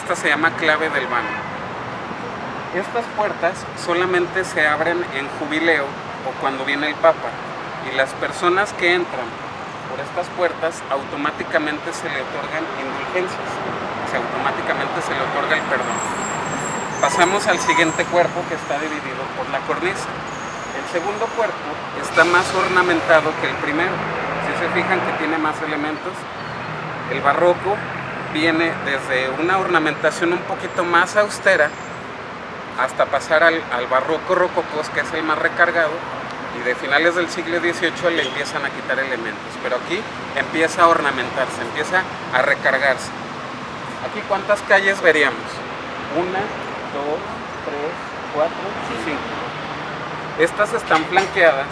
esta se llama clave del vano. Estas puertas solamente se abren en jubileo o cuando viene el Papa, y las personas que entran por estas puertas automáticamente se le otorgan indulgencias, automáticamente se le otorga el perdón. Pasamos al siguiente cuerpo, que está dividido por la cornisa. El segundo cuerpo está más ornamentado que el primero. Si se fijan que tiene más elementos, el barroco viene desde una ornamentación un poquito más austera hasta pasar al barroco rococó, que es el más recargado, y de finales del siglo XVIII le empiezan a quitar elementos, pero aquí empieza a ornamentarse, empieza a recargarse. Aquí, ¿cuántas calles veríamos? 1, 2, 3, 4 y 5. Estas están flanqueadas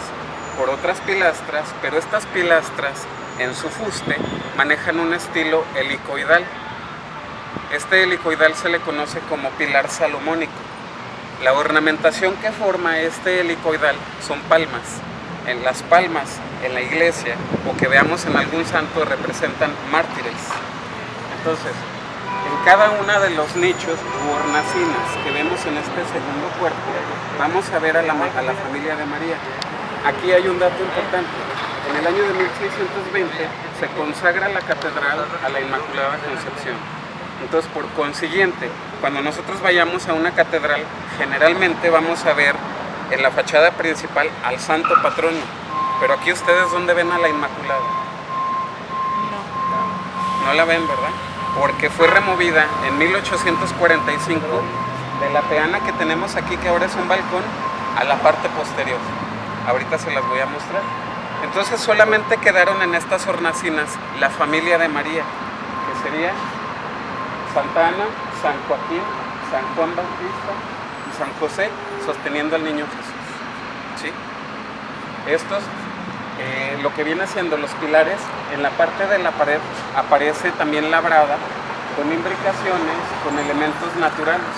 por otras pilastras, pero estas pilastras en su fuste manejan un estilo helicoidal. Este helicoidal se le conoce como pilar salomónico. La ornamentación que forma este helicoidal son palmas. En las palmas, en la iglesia, o que veamos en algún santo, representan mártires. Entonces, en cada una de los nichos u hornacinas que vemos en este segundo cuerpo, vamos a ver a la familia de María. Aquí hay un dato importante. En el año de 1620 se consagra la catedral a la Inmaculada Concepción. Entonces, por consiguiente, cuando nosotros vayamos a una catedral, generalmente vamos a ver en la fachada principal al santo patrono. Pero aquí, ¿ustedes dónde ven a la Inmaculada? No la ven, ¿verdad? Porque fue removida en 1845 de la peana que tenemos aquí, que ahora es un balcón, a la parte posterior. Ahorita se las voy a mostrar. Entonces solamente quedaron en estas hornacinas la familia de María, que sería Santa Ana, San Joaquín, San Juan Bautista y San José sosteniendo al niño Jesús. ¿Sí? Estos, lo que viene siendo los pilares, en la parte de la pared aparece también labrada con imbricaciones, con elementos naturales.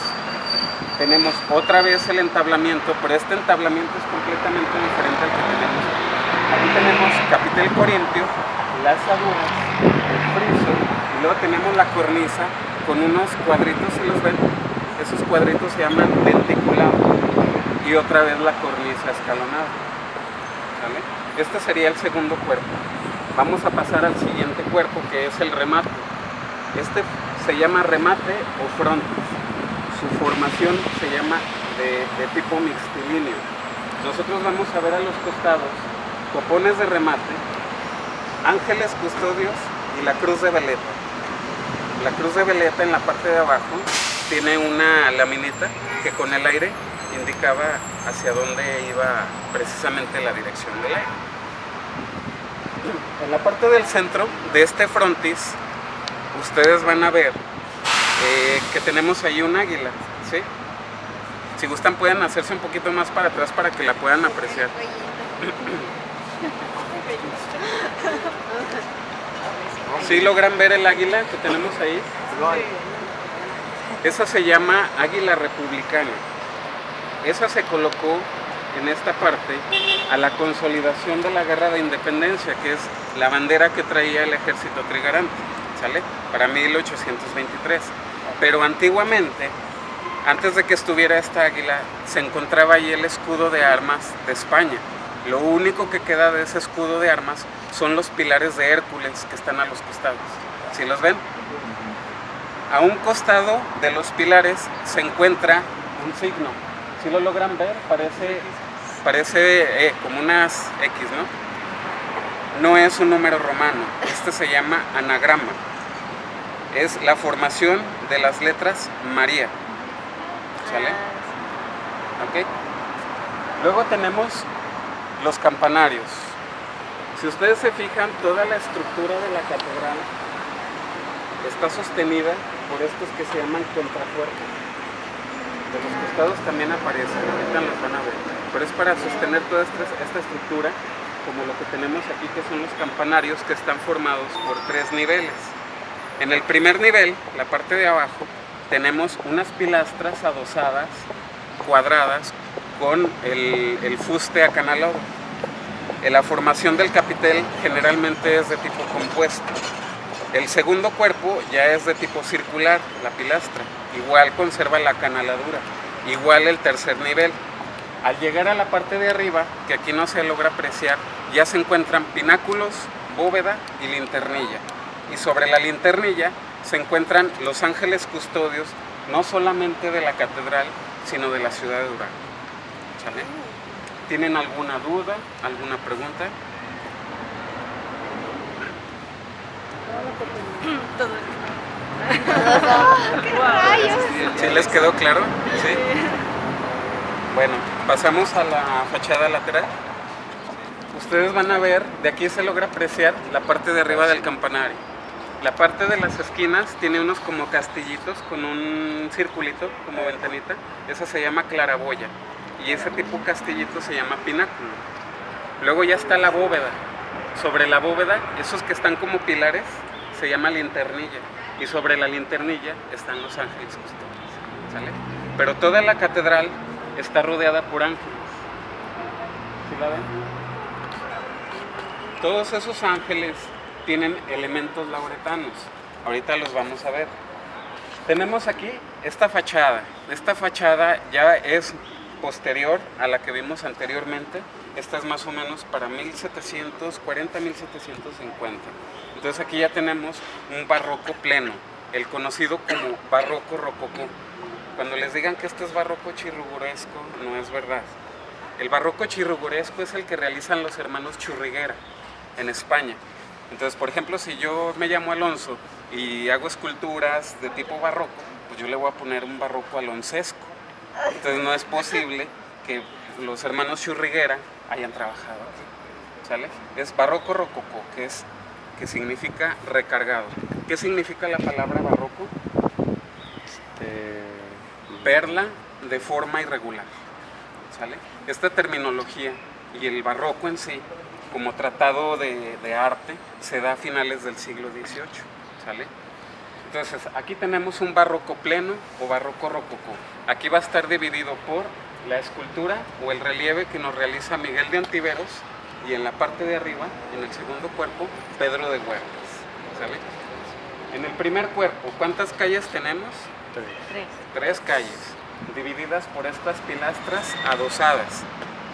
Tenemos otra vez el entablamiento, pero este entablamiento es completamente diferente al que tenemos. Aquí tenemos capitel corintio, las agujas, el friso, y luego tenemos la cornisa con unos cuadritos, ¿sí los ven? Esos cuadritos se llaman denticulado, y otra vez la cornisa escalonada. ¿Vale? Este sería el segundo cuerpo. Vamos a pasar al siguiente cuerpo, que es el remate. Este se llama remate o frontis. Su formación se llama de tipo mixtilíneo. Nosotros vamos a ver a los costados copones de remate, ángeles custodios y la cruz de veleta. La cruz de veleta en la parte de abajo tiene una laminita que con el aire indicaba hacia dónde iba precisamente la dirección del aire. En la parte del centro de este frontis, ustedes van a ver que tenemos ahí un águila, ¿sí? Si gustan pueden hacerse un poquito más para atrás para que la puedan apreciar. ¿Sí logran ver el águila que tenemos ahí? Esa se llama águila republicana. Esa se colocó en esta parte a la consolidación de la guerra de independencia, que es la bandera que traía el ejército trigarante, ¿sale? Para 1823. Pero antiguamente, antes de que estuviera esta águila, se encontraba ahí el escudo de armas de España. Lo único que queda de ese escudo de armas son los pilares de Hércules que están a los costados. ¿Sí los ven? A un costado de los pilares se encuentra un signo. ¿Sí lo logran ver? Parece como unas X, ¿no? No es un número romano. Este se llama anagrama. Es la formación de las letras María. ¿Sale? ¿Ok? Luego tenemos los campanarios. Si ustedes se fijan, toda la estructura de la catedral está sostenida por estos que se llaman contrafuertes. De los costados también aparecen, ahorita los van a ver, pero es para sostener toda esta estructura, como lo que tenemos aquí, que son los campanarios, que están formados por 3 niveles. En el primer nivel, la parte de abajo, tenemos unas pilastras adosadas, cuadradas, con el fuste acanalado. La formación del capitel generalmente es de tipo compuesto. El segundo cuerpo ya es de tipo circular, la pilastra. Igual conserva la canaladura. Igual el tercer nivel. Al llegar a la parte de arriba, que aquí no se logra apreciar, ya se encuentran pináculos, bóveda y linternilla. Y sobre la linternilla se encuentran los ángeles custodios, no solamente de la catedral, sino de la ciudad de Durango. ¿Sale? ¿Tienen alguna duda, alguna pregunta? ¿Sí les quedó claro? ¿Sí? Bueno, pasamos a la fachada lateral. Ustedes van a ver, de aquí se logra apreciar la parte de arriba del campanario. La parte de las esquinas tiene unos como castillitos con un circulito, como ventanita. Esa se llama claraboya. Y ese tipo de castillito se llama pináculo. Luego ya está la bóveda. Sobre la bóveda, esos que están como pilares, se llama linternilla. Y sobre la linternilla están los ángeles custodios. ¿Sale? Pero toda la catedral está rodeada por ángeles. ¿Sí la ven? Todos esos ángeles tienen elementos lauretanos. Ahorita los vamos a ver. Tenemos aquí esta fachada. Esta fachada ya es posterior a la que vimos anteriormente. Esta es más o menos para 1740, 1750. Entonces aquí ya tenemos un barroco pleno, el conocido como barroco rococó. Cuando les digan que esto es barroco chirruguresco, no es verdad. El barroco chirruguresco es el que realizan los hermanos Churriguera en España. Entonces, por ejemplo, si yo me llamo Alonso y hago esculturas de tipo barroco, pues yo le voy a poner un barroco aloncesco. Entonces no es posible que los hermanos Churriguera hayan trabajado aquí. ¿Sale? Es barroco rococó, que significa recargado. ¿Qué significa la palabra barroco? Perla de forma irregular. ¿Sale? Esta terminología y el barroco en sí, como tratado de arte, se da a finales del siglo XVIII. ¿Sale? Entonces, aquí tenemos un barroco pleno o barroco rococó. Aquí va a estar dividido por la escultura o el relieve que nos realiza Miguel de Ontiveros, y en la parte de arriba, en el segundo cuerpo, Pedro de Huertas. ¿Sale? En el primer cuerpo, ¿cuántas calles tenemos? Tres calles, divididas por estas pilastras adosadas.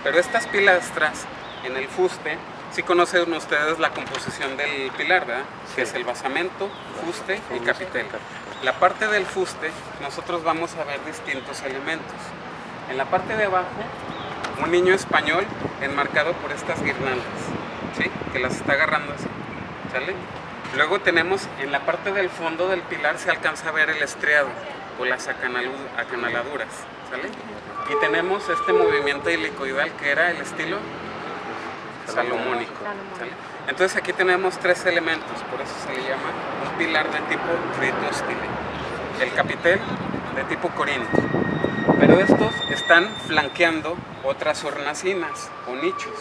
Pero estas pilastras, en el fuste, sí conocen ustedes la composición del pilar, ¿verdad? Sí. Que es el basamento, fuste y capitel. La parte del fuste, nosotros vamos a ver distintos elementos. En la parte de abajo, un niño español enmarcado por estas guirnaldas, ¿sí? Que las está agarrando así. ¿Sale? Luego tenemos en la parte del fondo del pilar se alcanza a ver el estriado o las acanaladuras. ¿Sale? Y tenemos este movimiento helicoidal que era el estilo salomónico. ¿Sale? Entonces aquí tenemos tres elementos, por eso se le llama un pilar de tipo fritóstile. El capitel de tipo corinto. Pero estos están flanqueando otras hornacinas o nichos.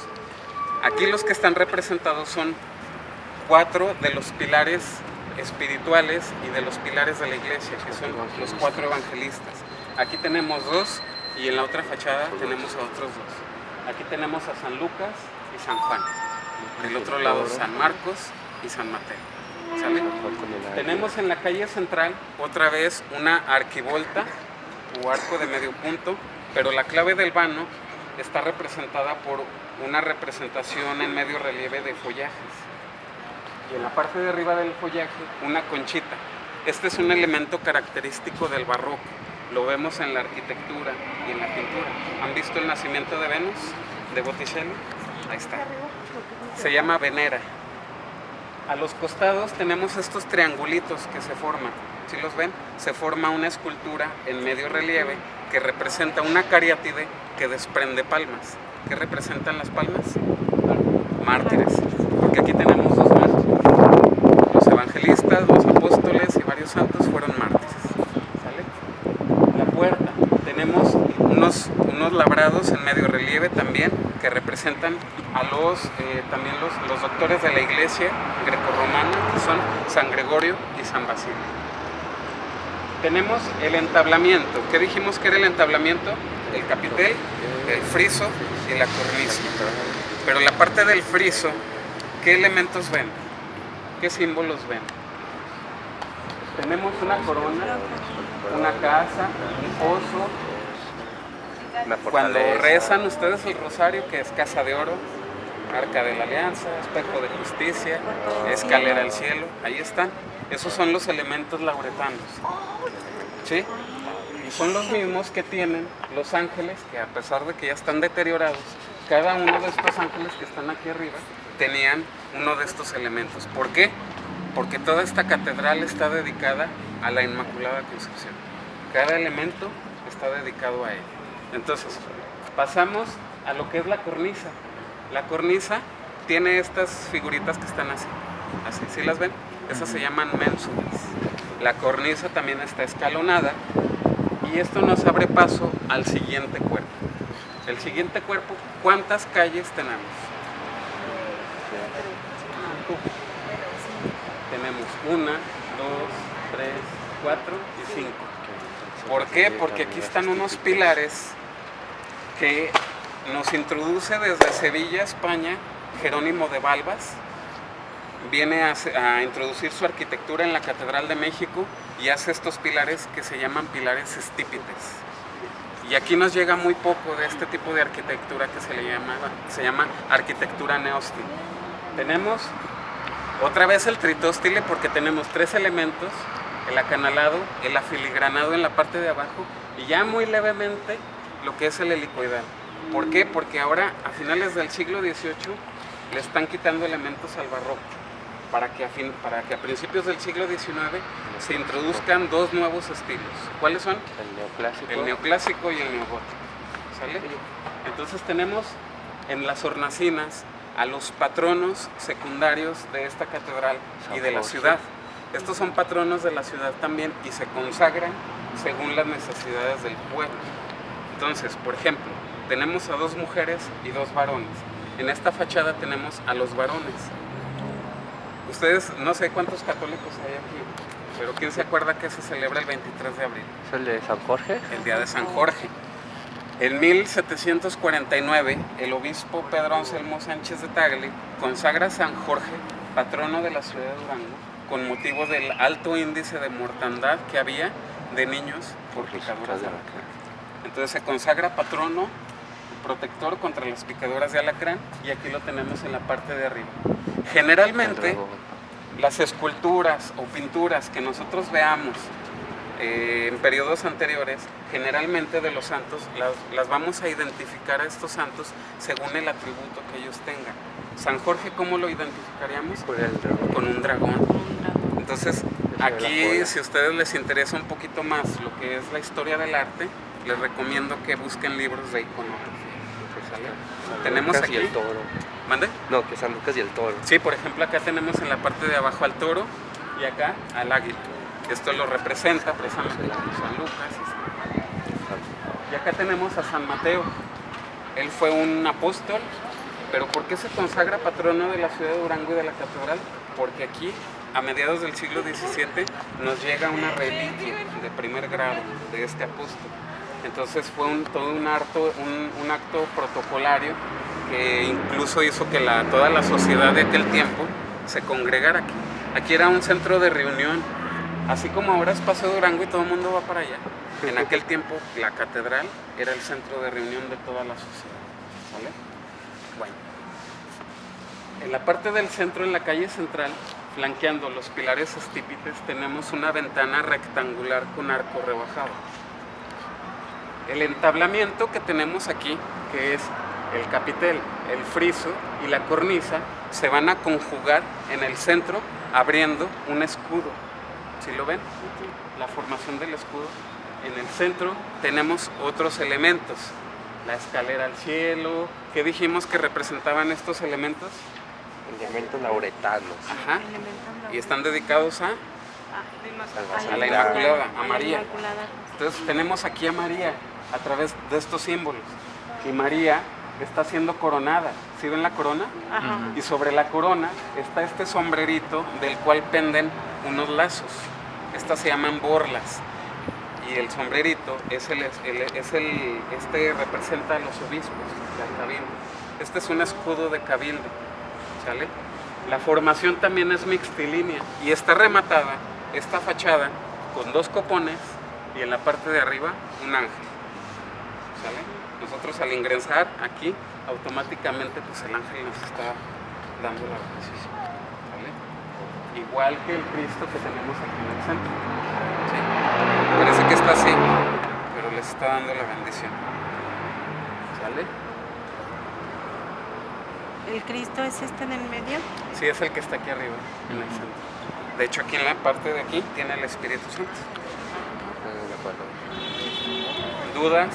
Aquí los que están representados son 4 de los pilares espirituales y de los pilares de la iglesia, que son los 4 evangelistas. Aquí tenemos 2 y en la otra fachada tenemos a otros 2. Aquí tenemos a San Lucas y San Juan. Del otro lado San Marcos y San Mateo. ¿Sale? Tenemos en la calle central otra vez una arquivolta o arco de medio punto, pero la clave del vano está representada por una representación en medio relieve de follajes. Y en la parte de arriba del follaje, una conchita. Este es un elemento característico del barroco. Lo vemos en la arquitectura y en la pintura. ¿Han visto el nacimiento de Venus, de Botticelli? Ahí está. Se llama Venera. A los costados tenemos estos triangulitos que se forman. ¿Sí los ven? Se forma una escultura en medio relieve que representa una cariátide que desprende palmas. ¿Qué representan las palmas? Mártires. Porque aquí tenemos 2 mártires. Los evangelistas, los apóstoles y varios santos fueron mártires. ¿Sale? La puerta. Tenemos unos labrados en medio relieve también que representan a también los doctores de la iglesia grecorromana, que son San Gregorio y San Basilio. Tenemos el entablamiento. ¿Qué dijimos que era el entablamiento? El capitel, el friso y la cornisa. Pero la parte del friso, ¿qué elementos ven? ¿Qué símbolos ven? Tenemos una corona, una casa, un pozo. Una Cuando fortaleza. rezan ustedes el rosario, que es casa de oro, arca de la alianza, espejo de justicia, escalera al cielo, ahí están. Esos son los elementos lauretanos. ¿Sí? Y son los mismos que tienen los ángeles, que a pesar de que ya están deteriorados, cada uno de estos ángeles que están aquí arriba tenían uno de estos elementos. ¿Por qué? Porque toda esta catedral está dedicada a la Inmaculada Concepción. Cada elemento está dedicado a ella. Entonces, pasamos a lo que es la cornisa. La cornisa tiene estas figuritas que están así. Así, ¿sí las ven? Esas se llaman ménsulas. La cornisa también está escalonada y esto nos abre paso al siguiente cuerpo. El siguiente cuerpo, ¿cuántas calles tenemos? Tenemos 1, 2, 3, 4 y 5. ¿Por qué? Porque aquí están unos pilares que nos introduce desde Sevilla, España, Jerónimo de Balbas. Viene a introducir su arquitectura en la Catedral de México y hace estos pilares que se llaman pilares estípites. Y aquí nos llega muy poco de este tipo de arquitectura que se llama arquitectura neóstil. Tenemos otra vez el tritóstile porque tenemos 3 elementos, el acanalado, el afiligranado en la parte de abajo y ya muy levemente lo que es el helicoidal. ¿Por qué? Porque ahora a finales del siglo XVIII le están quitando elementos al barroco para que a principios del siglo XIX se introduzcan 2 nuevos estilos. ¿Cuáles son? El neoclásico y el neogótico. ¿Sale? Entonces tenemos en las hornacinas a los patronos secundarios de esta catedral y de la ciudad. Estos son patronos de la ciudad también y se consagran según las necesidades del pueblo. Entonces, por ejemplo, tenemos a 2 mujeres y 2 varones. En esta fachada tenemos a los varones. Ustedes, no sé cuántos católicos hay aquí, pero ¿quién se acuerda que se celebra el 23 de abril? ¿Es el de San Jorge? El día de San Jorge. En 1749, el obispo Pedro Anselmo Sánchez de Tagle consagra a San Jorge, patrono de la ciudad de Durango, con motivo del alto índice de mortandad que había de niños por picaduras de alacrán. Entonces se consagra patrono, protector contra las picaduras de alacrán, y aquí lo tenemos en la parte de arriba. Generalmente, las esculturas o pinturas que nosotros veamos en periodos anteriores, generalmente de los santos, las vamos a identificar a estos santos según el atributo que ellos tengan. San Jorge, ¿cómo lo identificaríamos? Con un dragón. Entonces, aquí, si a ustedes les interesa un poquito más lo que es la historia del arte, les recomiendo que busquen libros de iconografía. Tenemos aquí el toro. ¿Mande? No, que San Lucas y el toro. Sí, por ejemplo, acá tenemos en la parte de abajo al toro y acá al águila. Esto lo representa precisamente San Lucas. Y acá tenemos a San Mateo. Él fue un apóstol, pero ¿por qué se consagra patrono de la ciudad de Durango y de la catedral? Porque aquí, a mediados del siglo XVII, nos llega una reliquia de primer grado de este apóstol. Entonces fue todo un acto protocolario que incluso hizo que toda la sociedad de aquel tiempo se congregara aquí. Aquí era un centro de reunión, así como ahora es Paseo Durango y todo el mundo va para allá. En aquel tiempo la catedral era el centro de reunión de toda la sociedad. ¿Vale? Bueno. En la parte del centro, en la calle central, flanqueando los pilares estípites, tenemos una ventana rectangular con arco rebajado. El entablamiento que tenemos aquí, que es el capitel, el friso y la cornisa, se van a conjugar en el centro abriendo un escudo. ¿Sí lo ven? La formación del escudo. En el centro tenemos otros elementos. La escalera al cielo. ¿Qué dijimos que representaban estos elementos? Elementos lauretanos. Ajá. Y están dedicados a la Inmaculada, a María. Entonces tenemos aquí a María a través de estos símbolos. Y María está siendo coronada. ¿Sí ven la corona? Ajá. Y sobre la corona está este sombrerito del cual penden unos lazos. Estas se llaman borlas. Y el sombrerito este representa a los obispos del cabildo. Este es un escudo de cabildo. ¿Sale? La formación también es mixtilínea y está rematada esta fachada con 2 copones y en la parte de arriba un ángel. ¿Sale? Nosotros al ingresar aquí, automáticamente pues el ángel nos está dando la bendición. ¿Sale? Igual que el Cristo que tenemos aquí en el centro. ¿Sí? Parece que está así, pero les está dando la bendición. ¿Sale? ¿El Cristo es este en el medio? Sí, es el que está aquí arriba, en el centro. De hecho, aquí en la parte de aquí tiene el Espíritu Santo. De acuerdo. ¿Dudas?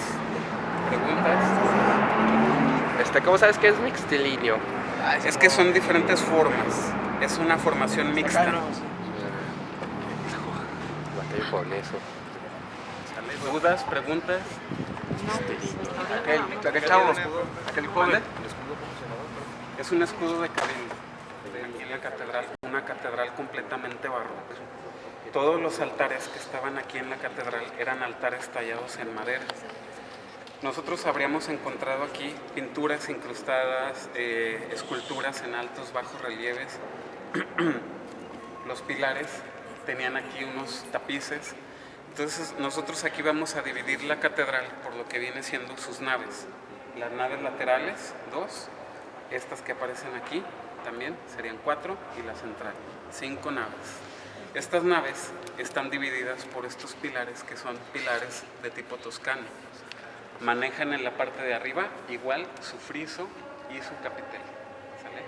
¿Preguntas? ¿Cómo sabes que es mixtilíneo? Es que son diferentes formas. Es una formación mixta. Batallo con eso. ¿Sale? ¿Dudas? ¿Preguntas? Aquel chavo, aquel joven. Es un escudo de cabildo aquí en la catedral, una catedral completamente barroca. Todos los altares que estaban aquí en la catedral eran altares tallados en madera. Nosotros habríamos encontrado aquí pinturas incrustadas, esculturas en altos, bajos relieves. Los pilares tenían aquí unos tapices. Entonces nosotros aquí vamos a dividir la catedral por lo que viene siendo sus naves. Las naves laterales, 2. Estas que aparecen aquí también serían 4 y la central, 5 naves. Estas naves están divididas por estos pilares que son pilares de tipo toscano. Manejan en la parte de arriba igual su friso y su capitel. ¿Sale?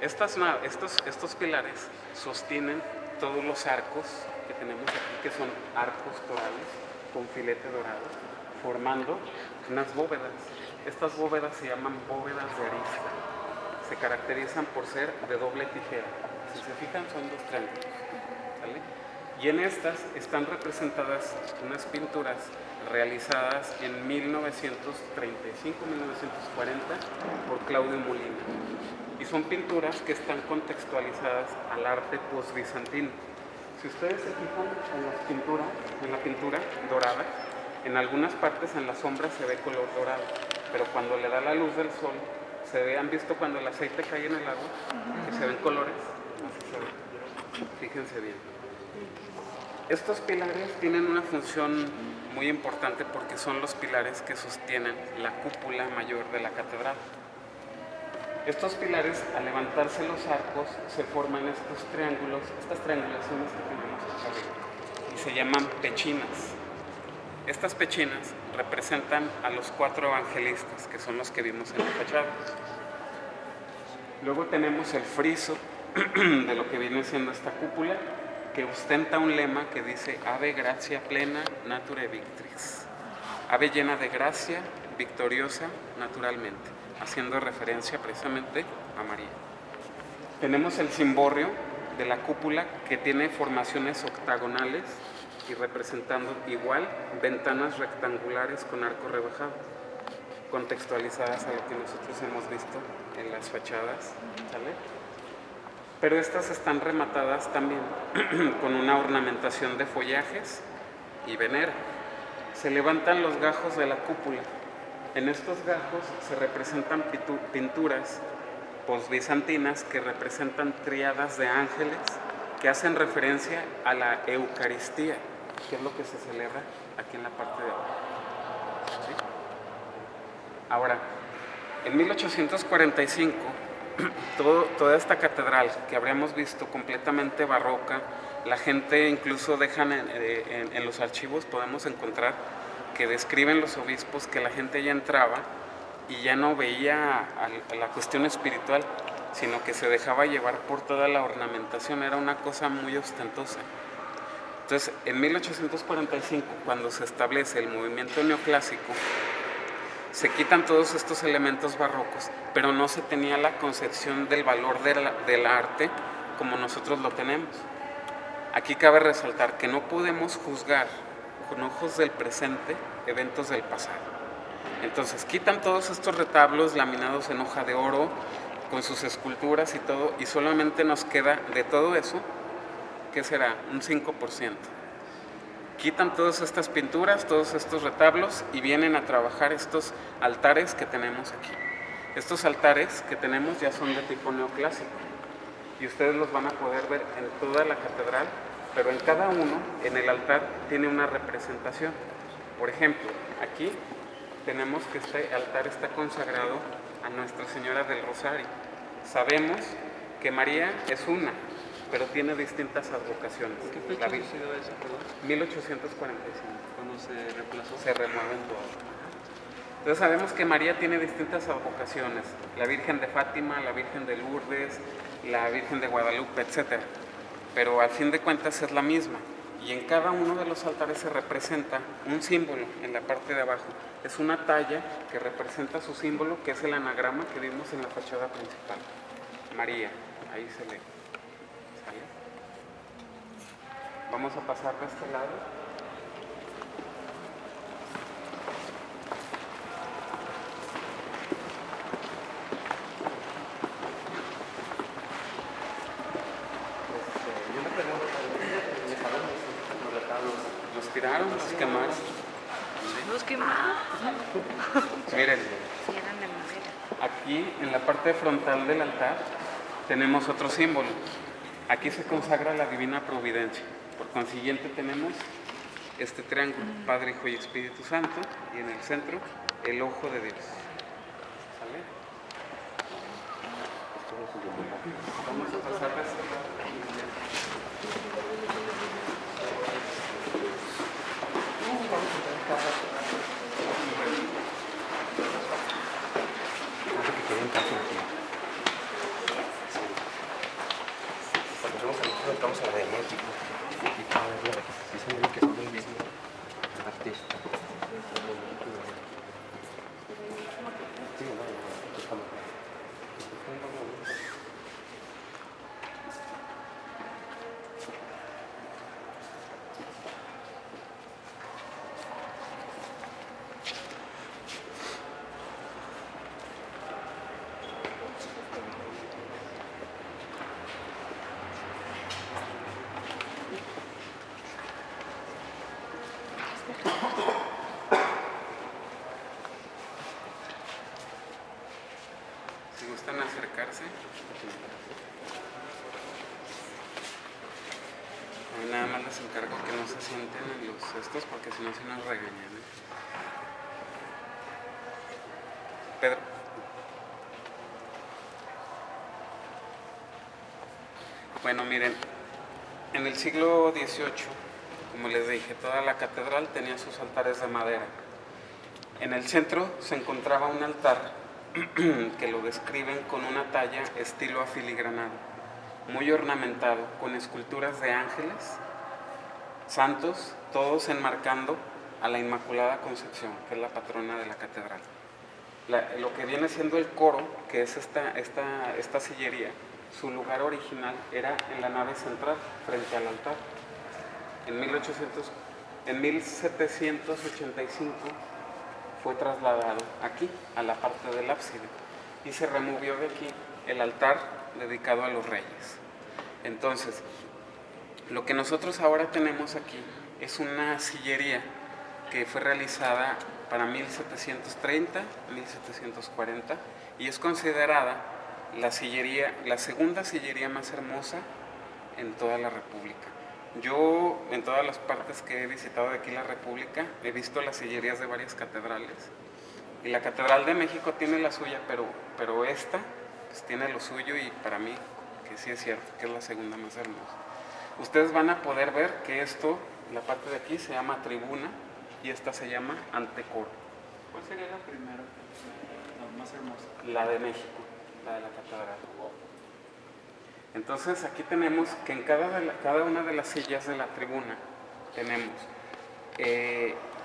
Estos pilares sostienen todos los arcos que tenemos aquí, que son arcos torales con filete dorado, formando unas bóvedas. Estas bóvedas se llaman bóvedas de arista. Se caracterizan por ser de doble tijera. Si se fijan, son 2 triángulos. ¿Sale? Y en estas están representadas unas pinturas realizadas en 1935-1940 por Claudio Molina. Y son pinturas que están contextualizadas al arte postbizantino. Si ustedes se fijan en la pintura dorada, en algunas partes en la sombra se ve color dorado, pero cuando le da la luz del sol, se ve, ¿han visto cuando el aceite cae en el agua? Que se ven colores, así se ve. Fíjense bien. Estos pilares tienen una función muy importante porque son los pilares que sostienen la cúpula mayor de la catedral. Estos pilares, al levantarse los arcos, se forman estos triángulos, estas triangulaciones que tenemos acá arriba, y se llaman pechinas. Estas pechinas representan a los 4 evangelistas, que son los que vimos en la fachada. Luego tenemos el friso de lo que viene siendo esta cúpula, que ostenta un lema que dice Ave gratia plena nature victrix. Ave llena de gracia, victoriosa naturalmente, haciendo referencia precisamente a María. Tenemos el cimborrio de la cúpula, que tiene formaciones octagonales y representando igual ventanas rectangulares con arco rebajado, contextualizadas a lo que nosotros hemos visto en las fachadas, ¿sale? Pero estas están rematadas también con una ornamentación de follajes y venera. Se levantan los gajos de la cúpula. En estos gajos se representan pinturas posbizantinas que representan tríadas de ángeles que hacen referencia a la Eucaristía, que es lo que se celebra aquí en la parte de abajo. ¿Sí? Ahora, en 1845, toda esta catedral que habríamos visto completamente barroca, la gente incluso dejan en los archivos, podemos encontrar que describen los obispos que la gente ya entraba y ya no veía a la cuestión espiritual, sino que se dejaba llevar por toda la ornamentación, era una cosa muy ostentosa. Entonces, en 1845, cuando se establece el movimiento neoclásico, se quitan todos estos elementos barrocos, pero no se tenía la concepción del valor del arte como nosotros lo tenemos. Aquí cabe resaltar que no podemos juzgar con ojos del presente eventos del pasado. Entonces quitan todos estos retablos laminados en hoja de oro, con sus esculturas y todo, y solamente nos queda de todo eso, ¿qué será? Un 5%. Quitan todas estas pinturas, todos estos retablos y vienen a trabajar estos altares que tenemos aquí. Estos altares que tenemos ya son de tipo neoclásico y ustedes los van a poder ver en toda la catedral pero en cada uno, en el altar, tiene una representación. Por ejemplo, aquí tenemos que este altar está consagrado a Nuestra Señora del Rosario. Sabemos que María es una, pero tiene distintas advocaciones. ¿Qué fecha sucedió eso, perdón? 1845. Cuando se reemplazó. Se remueven todas. Entonces sabemos que María tiene distintas advocaciones, la Virgen de Fátima, la Virgen de Lourdes, la Virgen de Guadalupe, etc. Pero al fin de cuentas es la misma, y en cada uno de los altares se representa un símbolo en la parte de abajo. Es una talla que representa su símbolo, que es el anagrama que vimos en la fachada principal. María, ahí se lee. ¿Sale? Vamos a pasar de este lado. Los tiraron, los quemaron. Los quemaron. Miren, Sí, eran de madera. aquí en la parte frontal del altar tenemos otro símbolo. Aquí se consagra la Divina Providencia. Por consiguiente tenemos este triángulo, Padre, Hijo y Espíritu Santo, y en el centro el Ojo de Dios. ¿Sale? Vamos a pasar de este lado. Entramos a la de México y para ver la representación que son del mismo artista. Sí, no, pues como Si gustan acercarse. Nada más les encargo que no se sienten en los cestos porque si no se nos regañan. Pedro. Bueno, miren, en el siglo XVIII, como les dije, toda la catedral tenía sus altares de madera. En el centro se encontraba un altar que lo describen con una talla estilo afiligranado, muy ornamentado, con esculturas de ángeles, santos, todos enmarcando a la Inmaculada Concepción, que es la patrona de la catedral. Lo que viene siendo el coro, que es esta sillería, su lugar original era en la nave central, frente al altar. En 1785 fue trasladado aquí, a la parte del ábside, y se removió de aquí el altar dedicado a los reyes. Entonces, lo que nosotros ahora tenemos aquí es una sillería que fue realizada para 1730, 1740, y es considerada la segunda sillería más hermosa en toda la República. Yo, en todas las partes que he visitado de aquí la República, he visto las sillerías de varias catedrales. Y la Catedral de México tiene la suya, pero esta pues, tiene lo suyo, y para mí, que sí es cierto, que es la segunda más hermosa. Ustedes van a poder ver que esto, la parte de aquí, se llama tribuna y esta se llama antecoro. ¿Cuál sería la primera? La más hermosa. La de México, la de la catedral. Entonces aquí tenemos que en cada una de las sillas de la tribuna tenemos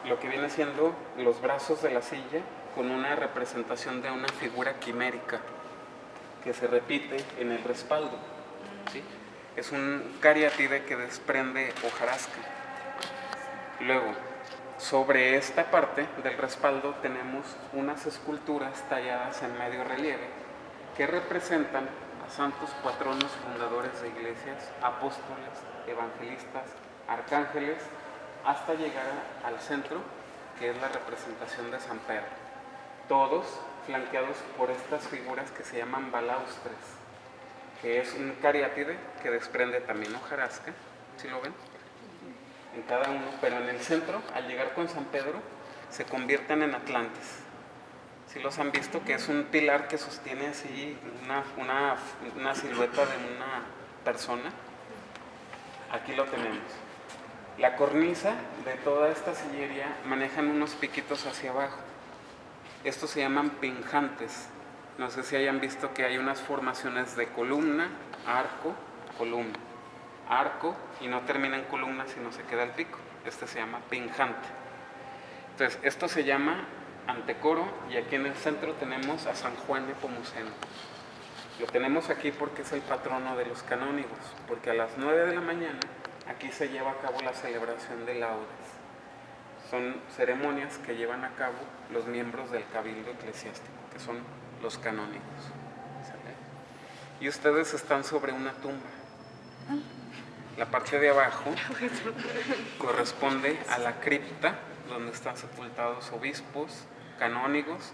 lo que viene siendo los brazos de la silla con una representación de una figura quimérica que se repite en el respaldo, ¿sí? Es un cariátide que desprende hojarasca. Luego, sobre esta parte del respaldo tenemos unas esculturas talladas en medio relieve que representan a santos patronos fundadores de iglesias, apóstoles, evangelistas, arcángeles, hasta llegar al centro, que es la representación de San Pedro. Todos flanqueados por estas figuras que se llaman balaustres, que es un cariátide que desprende también hojarasca ¿Sí lo ven? En cada uno, pero en el centro, al llegar con San Pedro, se convierten en atlantes. ¿Sí los han visto? Que es un pilar que sostiene así una silueta de una persona. Aquí lo tenemos. La cornisa de toda esta sillería manejan unos piquitos hacia abajo. Estos se llaman pinjantes. No sé si hayan visto que hay unas formaciones de columna, columna, arco, y no termina en columna sino se queda el pico. Este se llama pinjante. Entonces, esto se llama antecoro, y aquí en el centro tenemos a San Juan Nepomuceno. Lo tenemos aquí porque es el patrono de los canónigos, porque a las 9 de la mañana aquí se lleva a cabo la celebración de laudes. Son ceremonias que llevan a cabo los miembros del cabildo eclesiástico, que son los canónigos. ¿Sale? Y ustedes están sobre una tumba. La parte de abajo corresponde a la cripta, donde están sepultados obispos, canónigos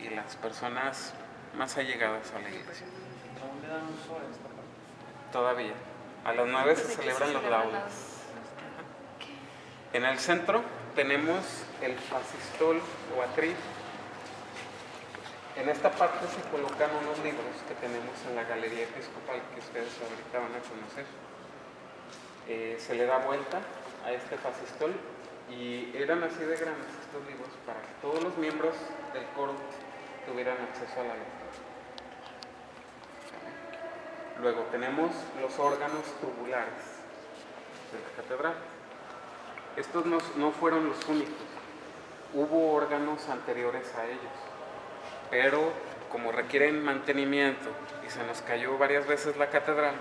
y las personas más allegadas a la iglesia. ¿Dónde dan uso a esta parte? Todavía. A las 9 se celebran los laudes. En el centro tenemos el fascistol o atril. En esta parte se colocan unos libros que tenemos en la galería episcopal que ustedes ahorita van a conocer. Se le da vuelta a este fascistol y eran así de grandes estos libros para que todos los miembros del coro tuvieran acceso a la lectura. Luego tenemos los órganos tubulares de la catedral. Estos no fueron los únicos. Hubo órganos anteriores a ellos, pero como requieren mantenimiento y se nos cayó varias veces la catedral,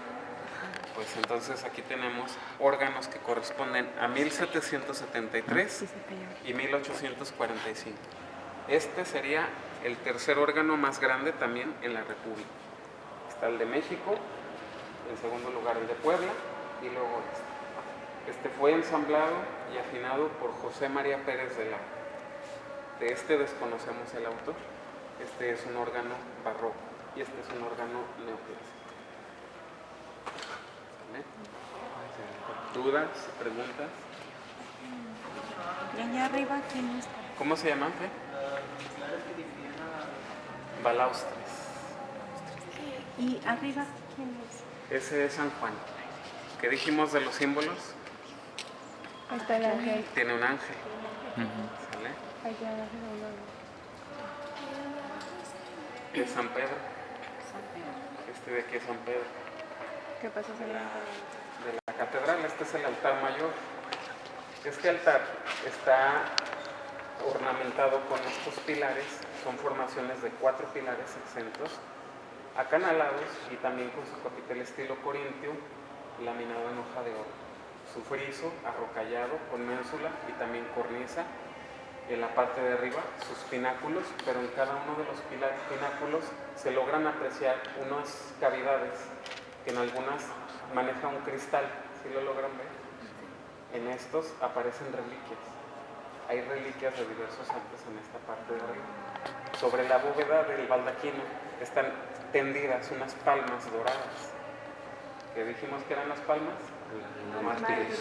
pues entonces aquí tenemos órganos que corresponden a 1773 y 1845. Este sería el tercer órgano más grande también en la República. Está el de México, en segundo lugar el de Puebla y luego este. Este fue ensamblado y afinado por José María Pérez de Lara. De este desconocemos el autor. Este es un órgano barroco y este es un órgano neoclásico. ¿Vale? ¿Dudas? ¿Preguntas? Y allá arriba, ¿quién está? ¿Cómo se llaman? Balaustres. Y arriba, ¿quién es? Ese es San Juan. ¿Qué dijimos de los símbolos? Ahí está el ángel. Tiene un ángel. ¿Sale? Allá arriba. Es San Pedro. Este de aquí es San Pedro. ¿Qué pasa? De la catedral. Este es el altar mayor. Este altar está ornamentado con estos pilares. Son formaciones de 4 pilares exentos, acanalados y también con su capitel estilo corintio, laminado en hoja de oro. Su friso arrocallado con ménsula y también cornisa. En la parte de arriba sus pináculos, pero en cada uno de los pináculos se logran apreciar unas cavidades que en algunas maneja un cristal. ¿Sí lo logran ver? En estos aparecen reliquias. Hay reliquias de diversos santos en esta parte de arriba. Sobre la bóveda del baldaquino están tendidas unas palmas doradas. ¿Qué dijimos que eran las palmas? Los mártires.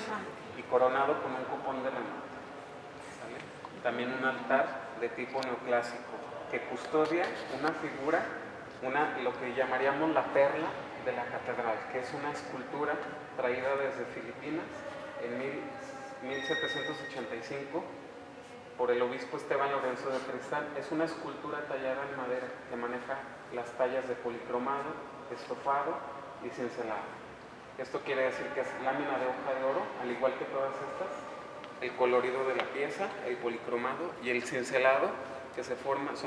Y coronado con un cupón de remate. ¿Sale? También un altar de tipo neoclásico que custodia una figura, lo que llamaríamos la perla de la catedral, que es una escultura traída desde Filipinas en 1785 por el obispo Esteban Lorenzo de Tristán. Es una escultura tallada en madera que maneja las tallas de policromado, estofado y cincelado. Esto quiere decir que es lámina de hoja de oro, al igual que todas estas, el colorido de la pieza, el policromado y el cincelado, que son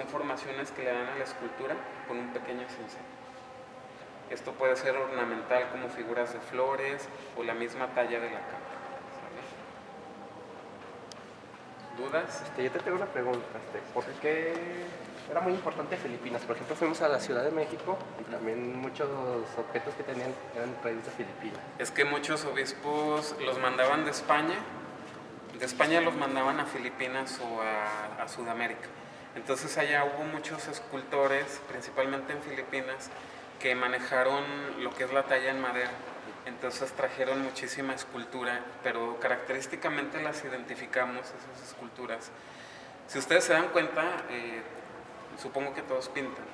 formaciones que le dan a la escultura con un pequeño cincel. Esto puede ser ornamental como figuras de flores o la misma talla de la capa. ¿Dudas? Yo te tengo una pregunta. ¿Por qué era muy importante Filipinas? Por ejemplo, fuimos a la Ciudad de México y también muchos objetos que tenían eran traídos de Filipinas. Es que muchos obispos los mandaban de España los mandaban a Filipinas o a Sudamérica. Entonces allá hubo muchos escultores, principalmente en Filipinas, que manejaron lo que es la talla en madera. Entonces trajeron muchísima escultura, pero característicamente las identificamos, esas esculturas. Si ustedes se dan cuenta, supongo que todos pintan,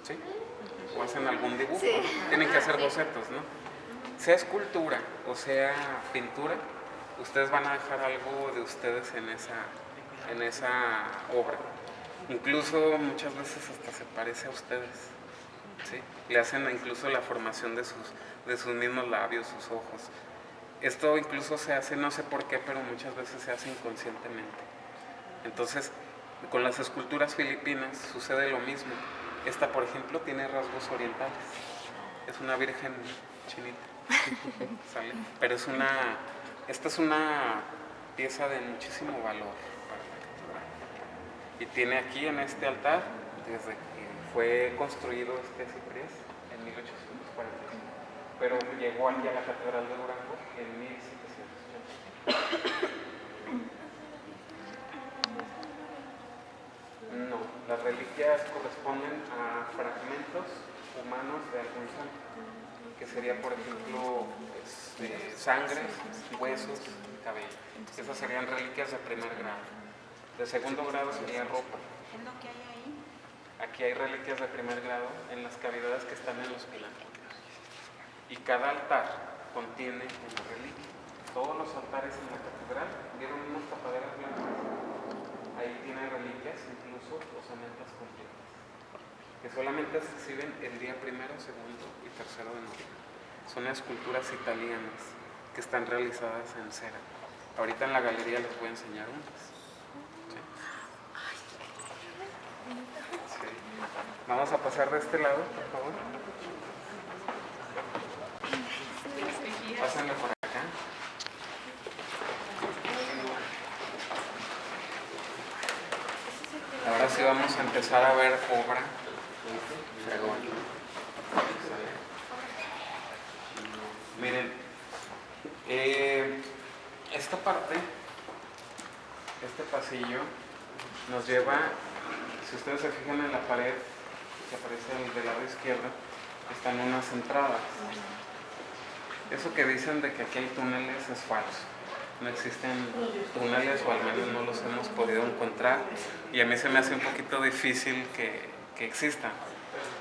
¿sí? O hacen algún dibujo, Sí. ¿no? Tienen que hacer bocetos, ¿no? Sea escultura o sea pintura, ustedes van a dejar algo de ustedes en esa obra. Incluso muchas veces hasta se parece a ustedes, ¿sí? Le hacen incluso la formación de sus mismos labios, sus ojos. Esto incluso se hace, no sé por qué, pero muchas veces se hace inconscientemente. Entonces, con las esculturas filipinas sucede lo mismo. Esta, por ejemplo, tiene rasgos orientales. Es una virgen chinita, ¿sale? Pero esta es una pieza de muchísimo valor para la catedral. Y tiene aquí en este altar, desde que fue construido este ciprés en 1845, pero llegó aquí a la Catedral de Durango en 1780. No, las reliquias corresponden a fragmentos humanos de algún santo, que sería, por ejemplo, sangre, huesos, cabello. Esas serían reliquias de primer grado. De segundo grado sería ropa. ¿Es lo que hay ahí? Aquí hay reliquias de primer grado en las cavidades que están en los pilares. Y cada altar contiene una reliquia. Todos los altares en la catedral vieron unas tapaderas blancas. Ahí tienen reliquias, incluso osamentas completas, que solamente se exhiben el día 1, 2 y 3 de noviembre. Son esculturas italianas que están realizadas en cera. Ahorita en la galería les voy a enseñar unas. ¿Sí? Sí. Vamos a pasar de este lado, por favor. Pásenle por acá. Ahora sí vamos a empezar a ver obra. Miren, esta parte, este pasillo, nos lleva, si ustedes se fijan en la pared que aparece del lado izquierdo, están unas entradas. Eso que dicen de que aquí hay túneles es falso. No existen túneles, o al menos no los hemos podido encontrar, y a mí se me hace un poquito difícil que existan.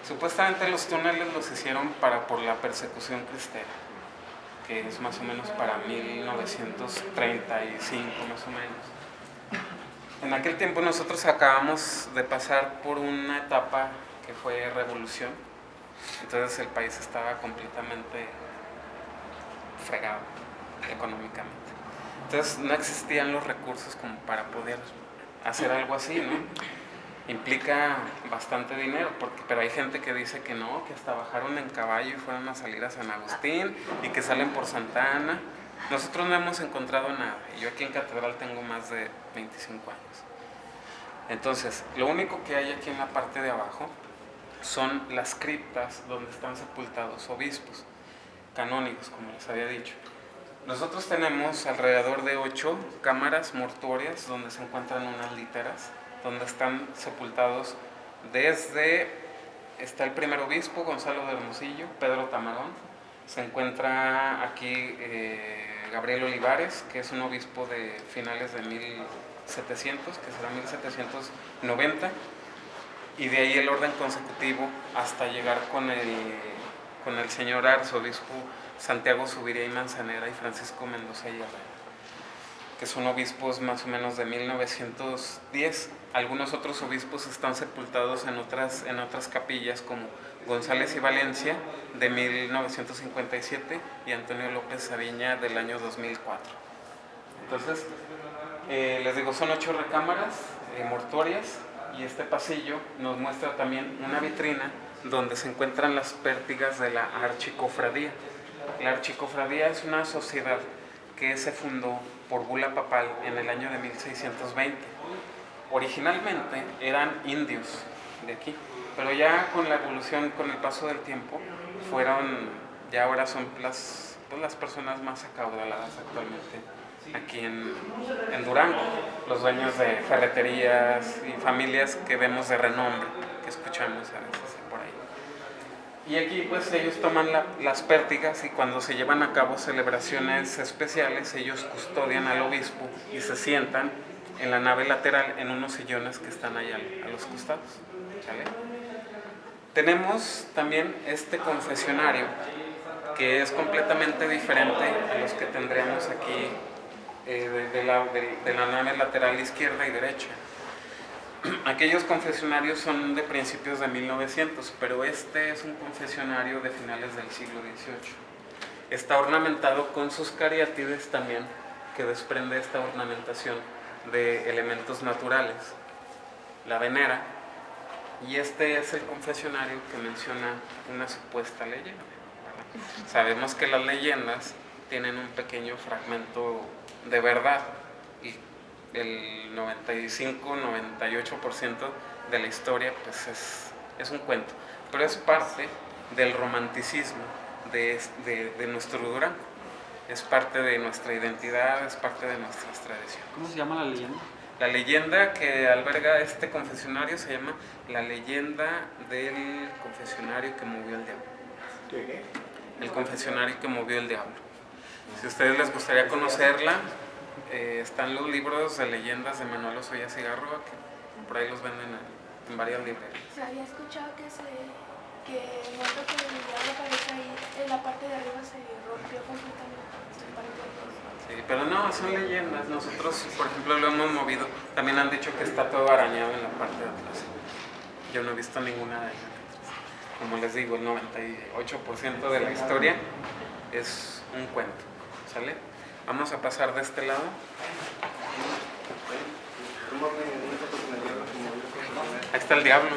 Supuestamente los túneles los hicieron por la persecución cristera, que es más o menos para 1935 más o menos. En aquel tiempo nosotros acabamos de pasar por una etapa que fue revolución, entonces el país estaba completamente fregado económicamente. Entonces no existían los recursos como para poder hacer algo así, ¿no? Implica bastante dinero, pero hay gente que dice que no, que hasta bajaron en caballo y fueron a salir a San Agustín y que salen por Santa Ana. Nosotros no hemos encontrado nada, y yo aquí en Catedral tengo más de 25 años. Entonces, lo único que hay aquí en la parte de abajo son las criptas donde están sepultados obispos canónigos, como les había dicho. Nosotros tenemos alrededor de 8 cámaras mortuorias donde se encuentran unas literas, donde están sepultados está el primer obispo, Gonzalo de Hermosillo, Pedro Tamarón, se encuentra aquí Gabriel Olivares, que es un obispo de finales de 1700, que será 1790, y de ahí el orden consecutivo hasta llegar con el señor arzobispo Santiago Zuviría y Manzanera y Francisco Mendoza y Herrera, que son obispos más o menos de 1910. Algunos otros obispos están sepultados en otras capillas, como González y Valencia de 1957 y Antonio López Sabiña del año 2004. Entonces, les digo, son 8 recámaras mortuorias, y este pasillo nos muestra también una vitrina donde se encuentran las pértigas de la archicofradía. La archicofradía es una sociedad que se fundó por bula papal en el año de 1620. Originalmente eran indios de aquí, pero ya con la evolución, con el paso del tiempo, ya ahora son las personas más acaudaladas actualmente aquí en Durango, los dueños de ferreterías y familias que vemos de renombre, que escuchamos a veces por ahí. Y aquí pues ellos toman las pértigas y cuando se llevan a cabo celebraciones especiales, ellos custodian al obispo y se sientan en la nave lateral en unos sillones que están allá a los costados. ¿Sale? Tenemos también este confesionario que es completamente diferente a los que tendríamos aquí de la nave lateral izquierda y derecha. Aquellos confesionarios son de principios de 1900, pero este es un confesionario de finales del siglo XVIII. Está ornamentado con sus cariátides también, que desprende esta ornamentación de elementos naturales, la venera, y este es el confesionario que menciona una supuesta leyenda. Sabemos que las leyendas tienen un pequeño fragmento de verdad y el 95-98% de la historia pues es un cuento, pero es parte del romanticismo de nuestro Durango, es parte de nuestra identidad, es parte de nuestras tradiciones. ¿Cómo se llama la leyenda? La leyenda que alberga este confesionario se llama la leyenda del confesionario que movió el diablo. ¿Qué? El confesionario que movió el diablo. Si a ustedes les gustaría conocerla, están los libros de leyendas de Manuel Osoya Cigarroa, que por ahí los venden en varias librerías. Se había escuchado que el momento que el diablo aparece ahí, en la parte de arriba se rompió completamente. Sí, pero no, son leyendas. Nosotros, por ejemplo, lo hemos movido. También han dicho que está todo arañado en la parte de atrás. Yo no he visto ninguna de ellas. Como les digo, el 98% de la historia es un cuento. ¿Sale? Vamos a pasar de este lado. Ahí está el diablo.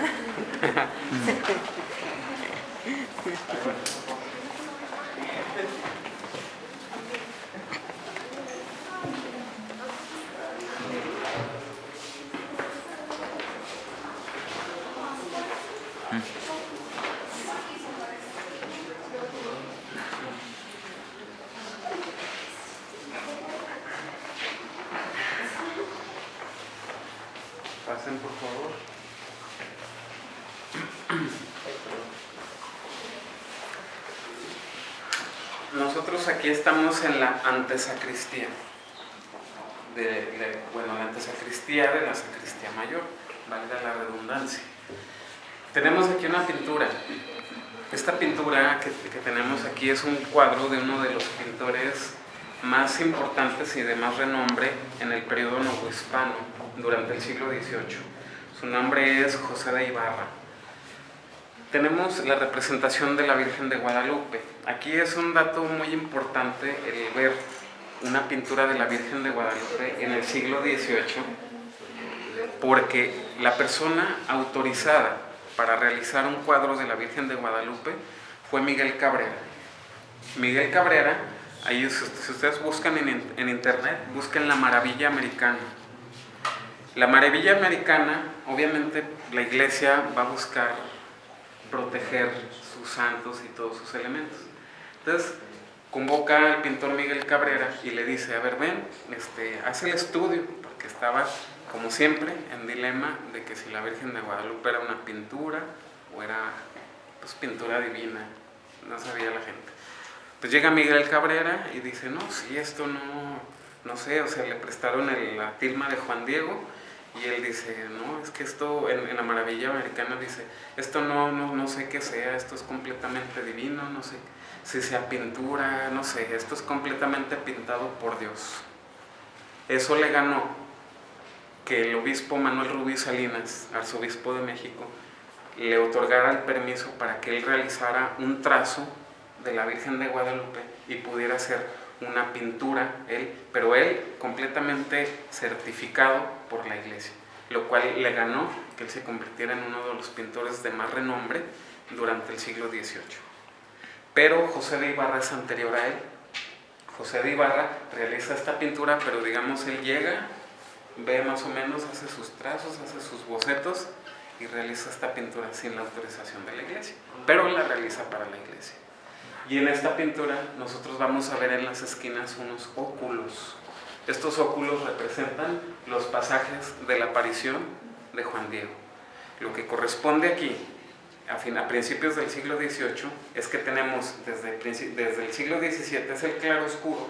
Pasen, por favor. Nosotros aquí estamos en la antesacristía. La antesacristía de la sacristía mayor, valga la redundancia. Tenemos aquí una pintura. Esta pintura que tenemos aquí es un cuadro de uno de los pintores más importantes y de más renombre en el periodo novohispano durante el siglo XVIII. Su nombre es José de Ibarra. Tenemos la representación de la Virgen de Guadalupe. Aquí es un dato muy importante el ver una pintura de la Virgen de Guadalupe en el siglo XVIII, porque la persona autorizada para realizar un cuadro de la Virgen de Guadalupe fue Miguel Cabrera. Miguel Cabrera, ahí si ustedes buscan en internet, busquen la Maravilla Americana. La Maravilla Americana, obviamente la iglesia va a buscar proteger sus santos y todos sus elementos. Entonces convoca al pintor Miguel Cabrera y le dice, a ver, ven, haz el estudio, porque estaba, como siempre, en dilema de que si la Virgen de Guadalupe era una pintura o era pues pintura divina, no sabía la gente. Pues llega Miguel Cabrera y dice, no, si esto no sé, o sea, le prestaron la tilma de Juan Diego, y él dice, no, es que esto, en la Maravilla Americana dice, esto no sé qué sea, esto es completamente divino, no sé si sea pintura, no sé, esto es completamente pintado por Dios. Eso le ganó que el obispo Manuel Rubí Salinas, arzobispo de México, le otorgara el permiso para que él realizara un trazo de la Virgen de Guadalupe y pudiera hacer una pintura, pero él completamente certificado por la iglesia, lo cual le ganó que él se convirtiera en uno de los pintores de más renombre durante el siglo XVIII. Pero José de Ibarra es anterior a él. José de Ibarra realiza esta pintura, pero digamos él llega, ve más o menos, hace sus trazos, hace sus bocetos y realiza esta pintura sin la autorización de la iglesia, pero la realiza para la iglesia. Y en esta pintura nosotros vamos a ver en las esquinas unos óculos. Estos óculos representan los pasajes de la aparición de Juan Diego. Lo que corresponde aquí a principios del siglo XVIII, es que tenemos desde el siglo XVII es el claroscuro,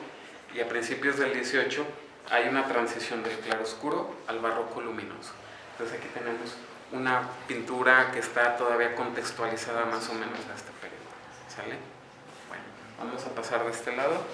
y a principios del XVIII hay una transición del claroscuro al barroco luminoso. Entonces aquí tenemos una pintura que está todavía contextualizada más o menos a este periodo. ¿Sale? Bueno, vamos a pasar de este lado.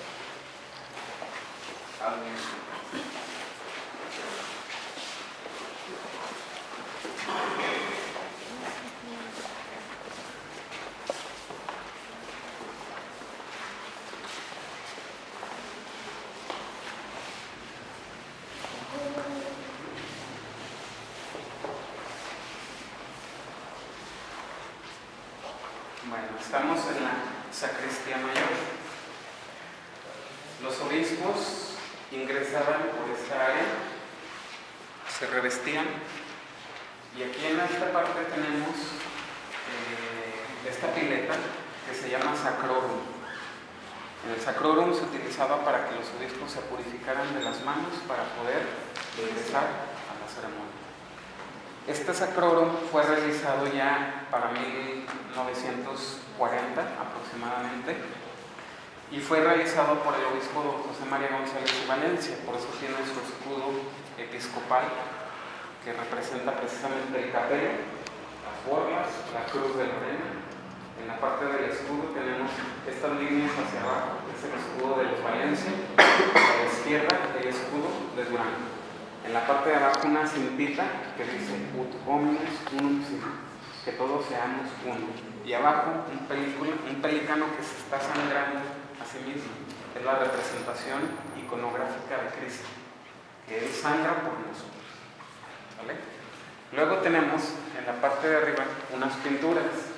Bueno, estamos en la sacristía mayor. Los obispos ingresaban por esta área, se revestían, y aquí en esta parte tenemos esta pileta que se llama sacrorum. En el sacrorum se utilizaba para que los obispos se purificaran de las manos para poder ingresar a la ceremonia. Este sacrorum fue realizado ya para 1940 aproximadamente, y fue realizado por el obispo don José María González de Valencia. Por eso tiene su escudo episcopal, que representa precisamente el capelo, las borlas, la cruz de Lorena. En la parte del escudo tenemos estas líneas hacia abajo, que es el escudo de los Valencia. A la izquierda el escudo de Durango. En la parte de abajo una cintita que dice ut homines unum sum, que todos seamos uno. Y abajo un pelícano que se está sangrando a sí mismo. Es la representación iconográfica de Cristo, que Él sangra por nosotros. ¿Vale? Luego tenemos en la parte de arriba unas pinturas.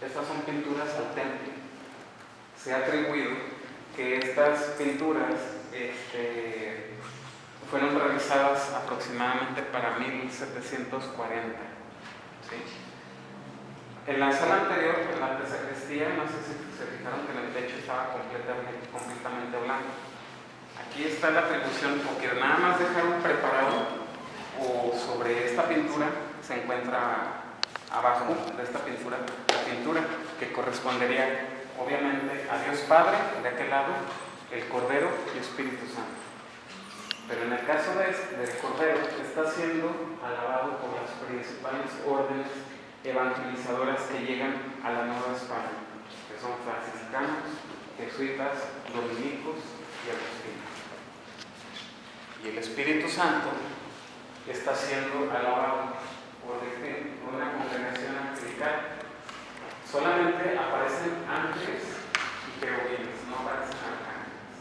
Estas son pinturas al templo. Se ha atribuido que estas pinturas fueron realizadas aproximadamente para 1740. ¿Sí? En la sala anterior, en la sacristía, no sé si se fijaron que el techo estaba completamente blanco. Aquí está la atribución, porque nada más dejaron preparado, o sobre esta pintura se encuentra abajo de esta pintura, la pintura que correspondería obviamente a Dios Padre, de aquel lado, el Cordero y Espíritu Santo. Pero en el caso del Cordero, está siendo alabado por las principales órdenes evangelizadoras que llegan a la Nueva España, que son franciscanos, jesuitas, dominicos y agustinos. Y el Espíritu Santo está siendo alabado por una congregación angelical. Solamente aparecen ángeles y querubines, no aparecen arcángeles.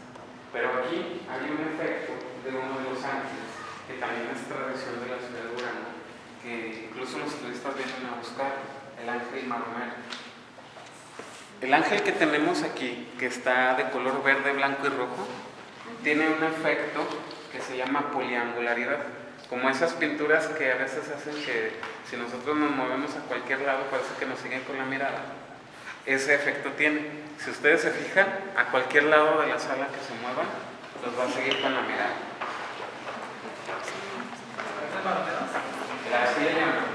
Pero aquí hay un efecto de uno de los ángeles, que también es tradición de la ciudad de Durango, que incluso los turistas vienen a buscar, el ángel maromero. El ángel que tenemos aquí, que está de color verde, blanco y rojo, tiene un efecto que se llama poliangularidad, como esas pinturas que a veces hacen que si nosotros nos movemos a cualquier lado parece que nos siguen con la mirada. Ese efecto tiene. Si ustedes se fijan, a cualquier lado de la sala que se muevan, los va a seguir con la mirada. Así le llaman,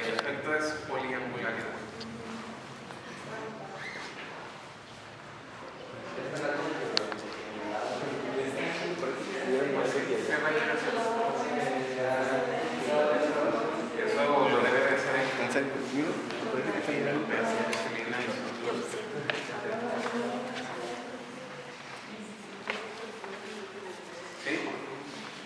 el efecto es poliangularidad. Eso lo debe de hacer en ¿Sí?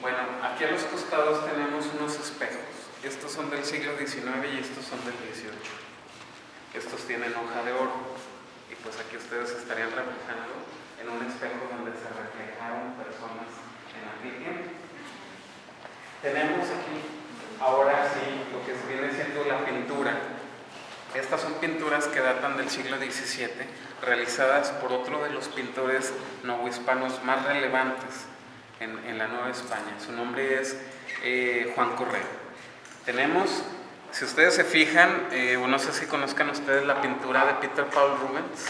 Bueno, aquí a los costados tenemos unos espejos. Estos son del siglo XIX y estos son del XVIII. Estos tienen hoja de oro. Y pues aquí ustedes estarían reflejando en un espejo donde se reflejaron personas en aquel tiempo. Tenemos aquí, ahora sí, lo que viene siendo la pintura. Estas son pinturas que datan del siglo XVII, realizadas por otro de los pintores novohispanos más relevantes en la Nueva España. Su nombre es Juan Correa. Tenemos, si ustedes se fijan, o no sé si conozcan ustedes la pintura de Peter Paul Rubens,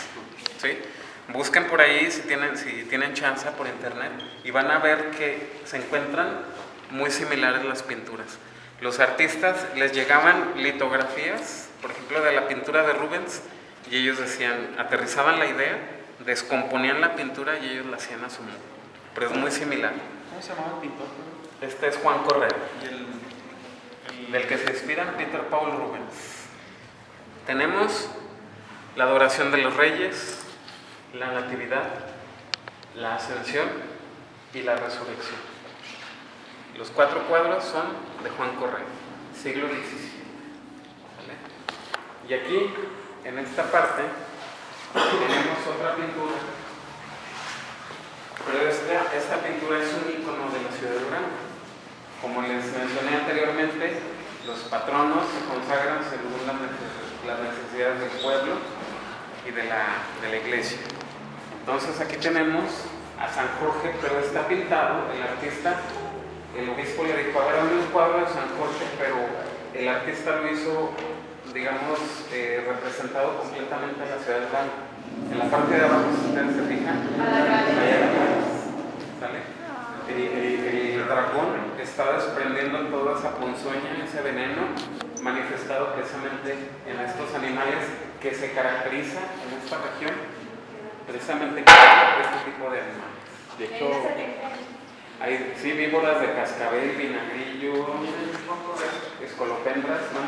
¿sí? Busquen por ahí si tienen chance por internet y van a ver que se encuentran muy similares las pinturas. Los artistas les llegaban litografías, por ejemplo, de la pintura de Rubens, y ellos decían, aterrizaban la idea, descomponían la pintura y ellos la hacían a su modo. Pero es muy similar. ¿Cómo se llamaba el pintor? Este es Juan Correa, Y del que se inspira Peter Paul Rubens. Tenemos la adoración de los reyes, la natividad, la ascensión y la resurrección. Los 4 cuadros son de Juan Correa, siglo XVII. ¿Vale? Y aquí, en esta parte, tenemos otra pintura. Pero esta pintura es un icono de la ciudad de Durango. Como les mencioné anteriormente, los patronos se consagran según las necesidades del pueblo y de la iglesia. Entonces aquí tenemos a San Jorge, pero está pintado, el artista, el obispo le dijo, a ver, hazme un cuadro de San Jorge, pero el artista lo hizo, digamos, representado completamente en la ciudad de Durango. En la parte de abajo, si ustedes se fijan, ¿sale? El dragón está desprendiendo toda esa ponzoña, ese veneno, manifestado precisamente en estos animales que se caracteriza en esta región, precisamente con este tipo de animales. De hecho, hay víboras de cascabel, vinagrillo, escolopendras, ¿no?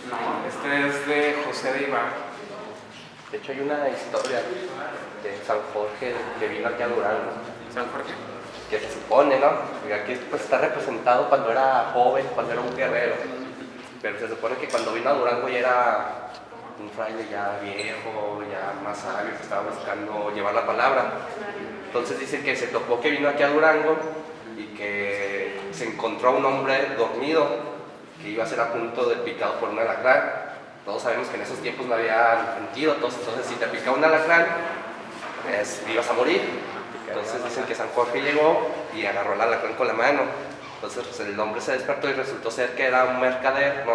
No, este es de José de Ibarra. De hecho, hay una historia de San Jorge que vino aquí a Durango. ¿San Jorge? Que se supone, ¿no? Que aquí pues, está representado cuando era joven, cuando era un guerrero. Pero se supone que cuando vino a Durango ya era un fraile ya viejo, ya más sabio, que estaba buscando llevar la palabra. Entonces dicen que se topó que vino aquí a Durango y que se encontró a un hombre dormido que iba a ser a punto de picado por un alacrán. Todos sabemos que en esos tiempos no había antídotos, entonces si te picaba un alacrán, pues ibas a morir. Entonces dicen que San Jorge llegó y agarró el alacrán con la mano. Entonces pues, el hombre se despertó y resultó ser que era un mercader,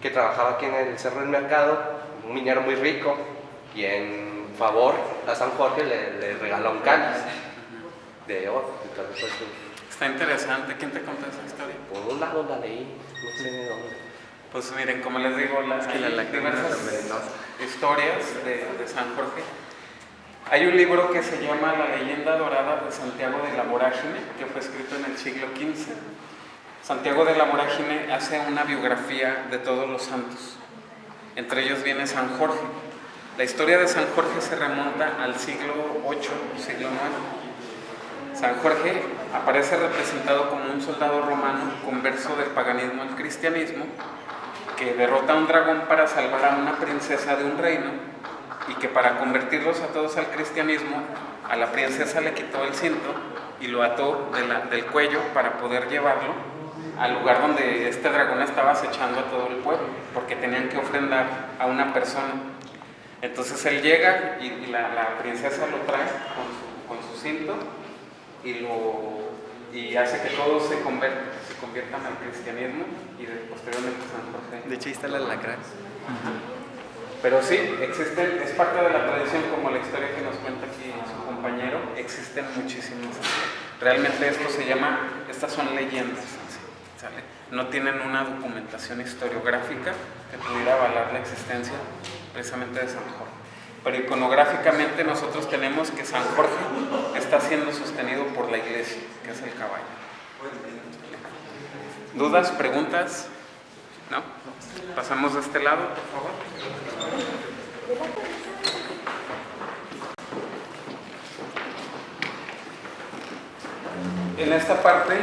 que trabajaba aquí en el Cerro del Mercado, un minero muy rico, y en favor a San Jorge le regaló un cáliz de oro. Entonces, pues, Está interesante. ¿Quién te contó esa historia? por un lado la leí, no sé de dónde. Pues miren, como les digo, hay diversas historias de San Jorge. Hay un libro que se llama La leyenda dorada de Santiago de la Vorágine, que fue escrito en el siglo XV. Santiago de la Vorágine hace una biografía de todos los santos. Entre ellos viene San Jorge. La historia de San Jorge se remonta al siglo VIII, siglo IX. San Jorge aparece representado como un soldado romano converso del paganismo al cristianismo, que derrota a un dragón para salvar a una princesa de un reino, y que para convertirlos a todos al cristianismo, a la princesa le quitó el cinto y lo ató del cuello para poder llevarlo al lugar donde este dragón estaba acechando a todo el pueblo, porque tenían que ofrendar a una persona. Entonces él llega y la princesa lo trae con su cinto y hace que todos se conviertan al cristianismo, y posteriormente San Jorge. De hecho, ahí está el alacrán. Pero sí, es parte de la tradición, como la historia que nos cuenta aquí su compañero, existen muchísimas. Realmente estas son leyendas, ¿sale? No tienen una documentación historiográfica que pudiera avalar la existencia precisamente de San Jorge. Pero iconográficamente nosotros tenemos que San Jorge está siendo sostenido por la iglesia, que es el caballo. ¿Dudas, preguntas? ¿No? Pasamos de este lado, por favor. En esta parte,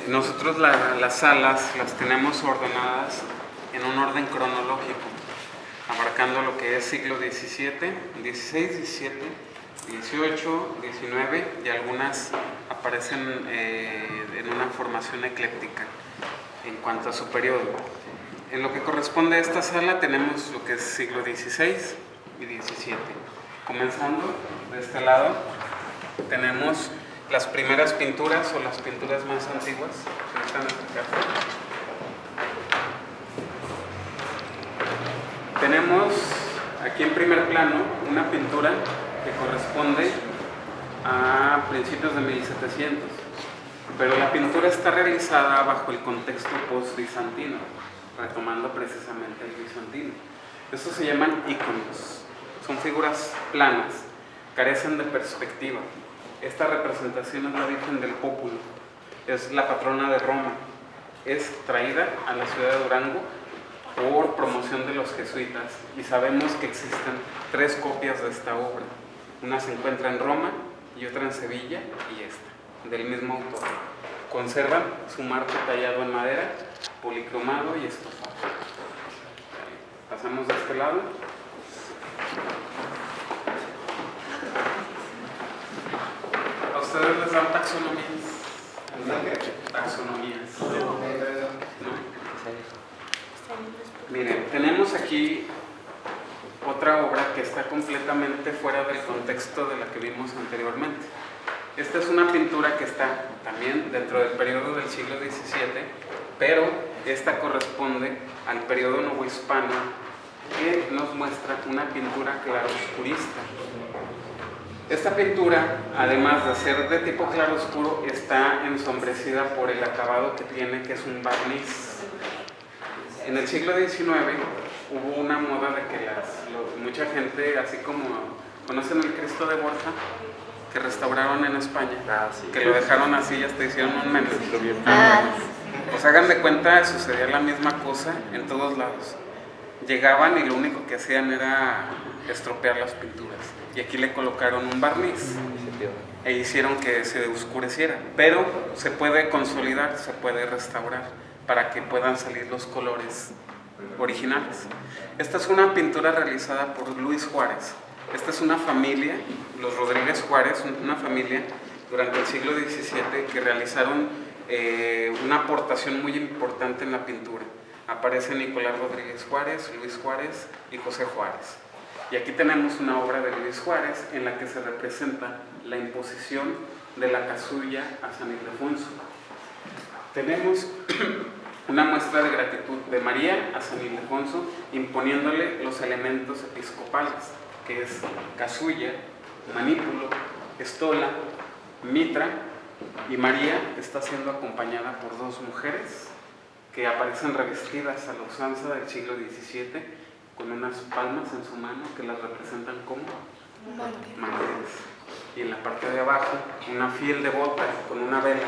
nosotros las salas las tenemos ordenadas en un orden cronológico, abarcando lo que es siglo XVII, XVI, XVII, XVIII, XIX, y algunas aparecen en una formación ecléctica en cuanto a su periodo. En lo que corresponde a esta sala tenemos lo que es siglo XVI y XVII. Comenzando de este lado, tenemos las primeras pinturas o las pinturas más antiguas. ¿Se están acercando? Tenemos aquí en primer plano una pintura que corresponde a principios de 1700, pero la pintura está realizada bajo el contexto post-bizantino, retomando precisamente el bizantino. Estos se llaman íconos, son figuras planas, carecen de perspectiva. Esta representación es la Virgen del Pópulo, es la patrona de Roma, es traída a la ciudad de Durango por promoción de los jesuitas y sabemos que existen 3 copias de esta obra. Una se encuentra en Roma y otra en Sevilla y esta, del mismo autor. Conservan su marco tallado en madera, policromado y estofado. Pasamos de este lado. ¿A ustedes les dan taxonomías? Taxonomías. ¿No? Miren, tenemos aquí otra obra que está completamente fuera del contexto de la que vimos anteriormente. Esta es una pintura que está también dentro del periodo del siglo XVII, pero esta corresponde al periodo novohispano, que nos muestra una pintura claroscurista. Esta pintura, además de ser de tipo claroscuro, está ensombrecida por el acabado que tiene, que es un barniz. En el siglo XIX hubo una moda de que mucha gente, así como conocen el Cristo de Borja, que restauraron en España, que lo dejaron así y hasta hicieron un meme. Pues hagan de cuenta, sucedía la misma cosa en todos lados. Llegaban y lo único que hacían era estropear las pinturas. Y aquí le colocaron un barniz e hicieron que se oscureciera. Pero se puede consolidar, se puede restaurar para que puedan salir los colores originales. Esta es una pintura realizada por Luis Juárez. Esta es una familia, los Rodríguez Juárez, una familia durante el siglo XVII que realizaron una aportación muy importante en la pintura. Aparece Nicolás Rodríguez Juárez, Luis Juárez y José Juárez. Y aquí tenemos una obra de Luis Juárez en la que se representa la imposición de la casulla a San Ildefonso. Tenemos una muestra de gratitud de María a San Ildefonso imponiéndole los elementos episcopales, que es casulla, manípulo, estola, mitra, y María está siendo acompañada por 2 mujeres que aparecen revestidas a la usanza del siglo XVII con unas palmas en su mano que las representan como mártires. Y en la parte de abajo una fiel devota con una vela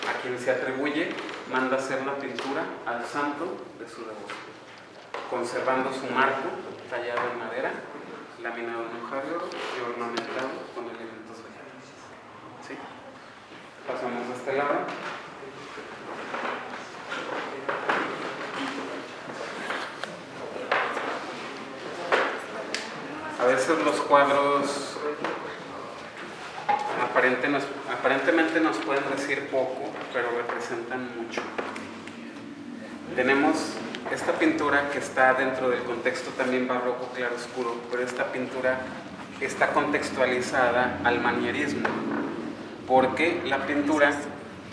a quien se atribuye manda hacer la pintura al santo de su devoción, conservando su marco tallado en madera, laminado en hoja de oro y ornamentado con elementos vegetales. ¿Sí? Pasamos a este lado. A veces los cuadros aparentemente nos pueden decir poco, pero representan mucho. Tenemos esta pintura que está dentro del contexto también barroco claroscuro, pero esta pintura está contextualizada al manierismo, porque la pintura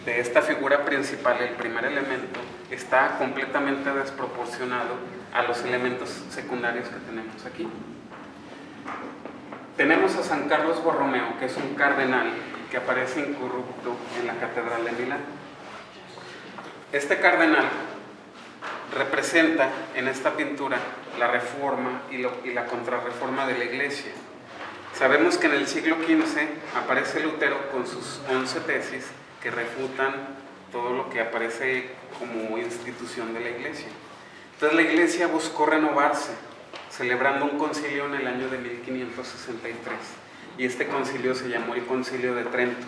de esta figura principal, el primer elemento, está completamente desproporcionado a los elementos secundarios que tenemos aquí. Tenemos a San Carlos Borromeo, que es un cardenal que aparece incorrupto en la Catedral de Milán. Este cardenal representa en esta pintura la reforma y la contrarreforma de la Iglesia. Sabemos que en el siglo XV aparece Lutero con sus 11 tesis que refutan todo lo que aparece como institución de la Iglesia. Entonces la Iglesia buscó renovarse, celebrando un concilio en el año de 1563, y este concilio se llamó el Concilio de Trento.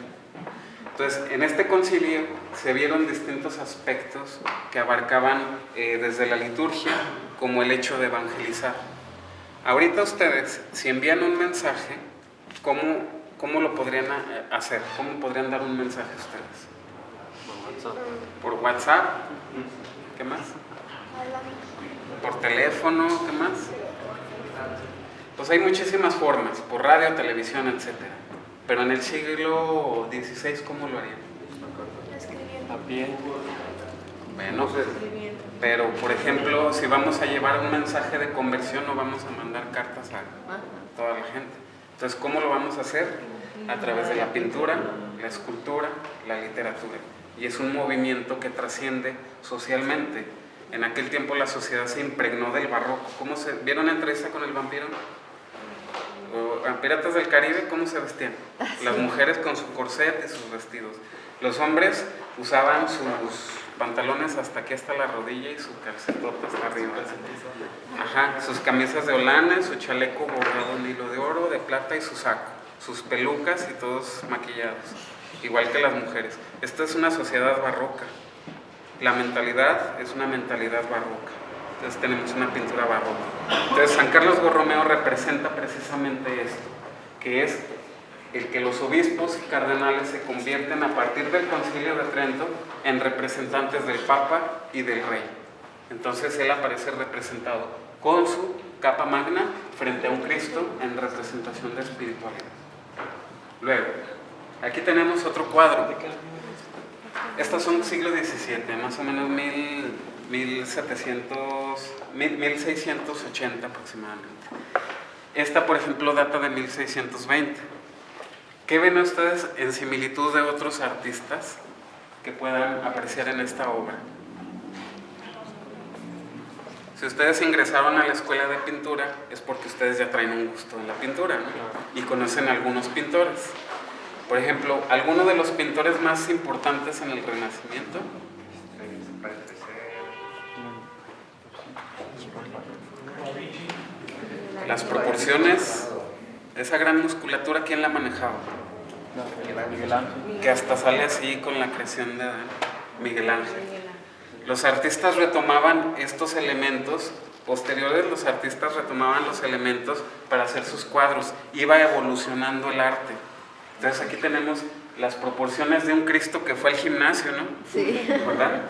Entonces, en este concilio se vieron distintos aspectos que abarcaban desde la liturgia como el hecho de evangelizar. Ahorita ustedes, si envían un mensaje, ¿cómo lo podrían hacer? ¿Cómo podrían dar un mensaje a ustedes? Por WhatsApp. ¿Qué más? Por teléfono. ¿Qué más? Pues hay muchísimas formas, por radio, televisión, etc. Pero en el siglo XVI, ¿cómo lo harían? Escribiendo. A pie. Bueno, pero por ejemplo, si vamos a llevar un mensaje de conversión, no vamos a mandar cartas a toda la gente. Entonces, ¿cómo lo vamos a hacer? A través de la pintura, la escultura, la literatura. Y es un movimiento que trasciende socialmente. En aquel tiempo la sociedad se impregnó del barroco. ¿Vieron la entrevista con el vampiro? O Piratas del Caribe, ¿cómo se vestían? Las mujeres con su corset y sus vestidos. Los hombres usaban sus pantalones hasta aquí, hasta la rodilla, y su calcetota hasta arriba. Ajá, sus camisas de holanes, su chaleco bordado en hilo de oro, de plata, y su saco, sus pelucas y todos maquillados, igual que las mujeres. Esta es una sociedad barroca. La mentalidad es una mentalidad barroca. Entonces tenemos una pintura barroca. Entonces San Carlos Borromeo representa precisamente esto, que es el que los obispos y cardenales se convierten a partir del Concilio de Trento en representantes del Papa y del Rey. Entonces él aparece representado con su capa magna frente a un Cristo en representación de espiritualidad. Luego, aquí tenemos otro cuadro. Estos son siglo XVII, más o menos 1680 aproximadamente. Esta, por ejemplo, data de 1620. ¿Qué ven ustedes en similitud de otros artistas que puedan apreciar en esta obra? Si ustedes ingresaron a la escuela de pintura, es porque ustedes ya traen un gusto en la pintura, ¿no? Y conocen a algunos pintores. Por ejemplo, alguno de los pintores más importantes en el Renacimiento. Las proporciones, esa gran musculatura, ¿quién la manejaba? Miguel Ángel. Que hasta sale así con la creación de Adán, Miguel Ángel. Los artistas retomaban estos elementos, posteriores los artistas retomaban los elementos para hacer sus cuadros, iba evolucionando el arte. Entonces aquí tenemos las proporciones de un Cristo que fue al gimnasio, ¿no? Sí. ¿Verdad?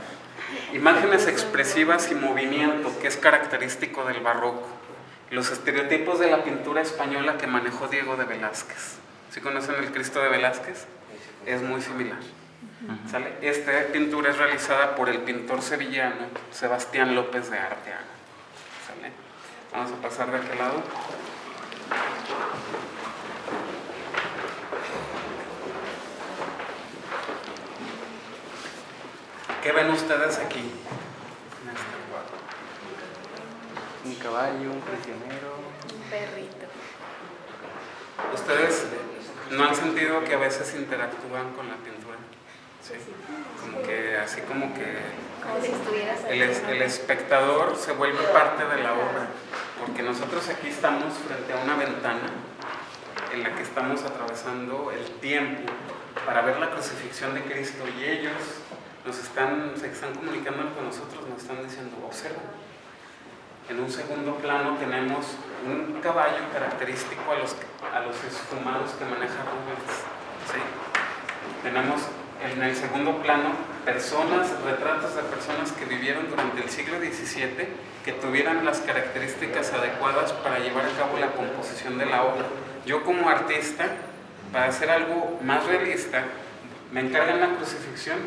Imágenes expresivas y movimiento, que es característico del barroco. Los estereotipos de la pintura española que manejó Diego de Velázquez. ¿Sí conocen el Cristo de Velázquez? Es muy similar. ¿Sale? Esta pintura es realizada por el pintor sevillano Sebastián López de Arteaga. ¿Sale? Vamos a pasar de aquel lado. ¿Qué ven ustedes aquí? En este cuadro. Un caballo, un prisionero. Un perrito. ¿Ustedes no han sentido que a veces interactúan con la pintura? Sí. Como que, así como que Como si estuvieras ahí. el espectador se vuelve parte de la obra, porque nosotros aquí estamos frente a una ventana en la que estamos atravesando el tiempo para ver la crucifixión de Cristo, y ellos se están comunicando con nosotros, nos están diciendo, observa. En un segundo plano tenemos un caballo característico a los esfumados que maneja Rubens. ¿Sí? Tenemos en el segundo plano retratos de personas que vivieron durante el siglo XVII, que tuvieran las características adecuadas para llevar a cabo la composición de la obra. Yo como artista, para hacer algo más realista, me encargan la crucifixión,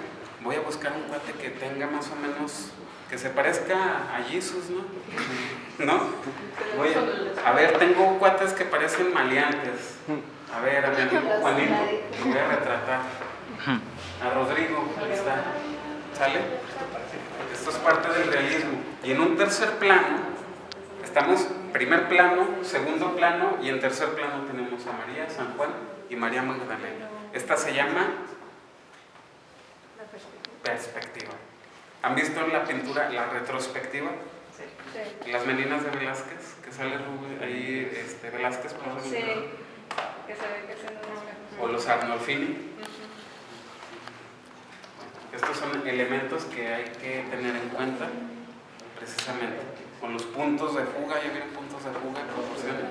voy a buscar un cuate que tenga más o menos, que se parezca a Jesús, ¿no? ¿No? A ver, tengo cuates que parecen maleantes. A ver, a mi amigo Juanito, lo voy a retratar. A Rodrigo, ahí está. ¿Sale? Esto es parte del realismo. Y en un tercer plano, estamos primer plano, segundo plano, y en tercer plano tenemos a María, San Juan y María Magdalena. Esta se llama perspectiva. ¿Han visto la pintura, la retrospectiva? Sí. Las meninas de Velázquez, que sale ahí Velázquez, por Sí. Que se ve que es en una... o los Arnolfini. Estos son elementos que hay que tener en cuenta, precisamente, con los puntos de fuga. ¿Ya vieron puntos de fuga, proporciones?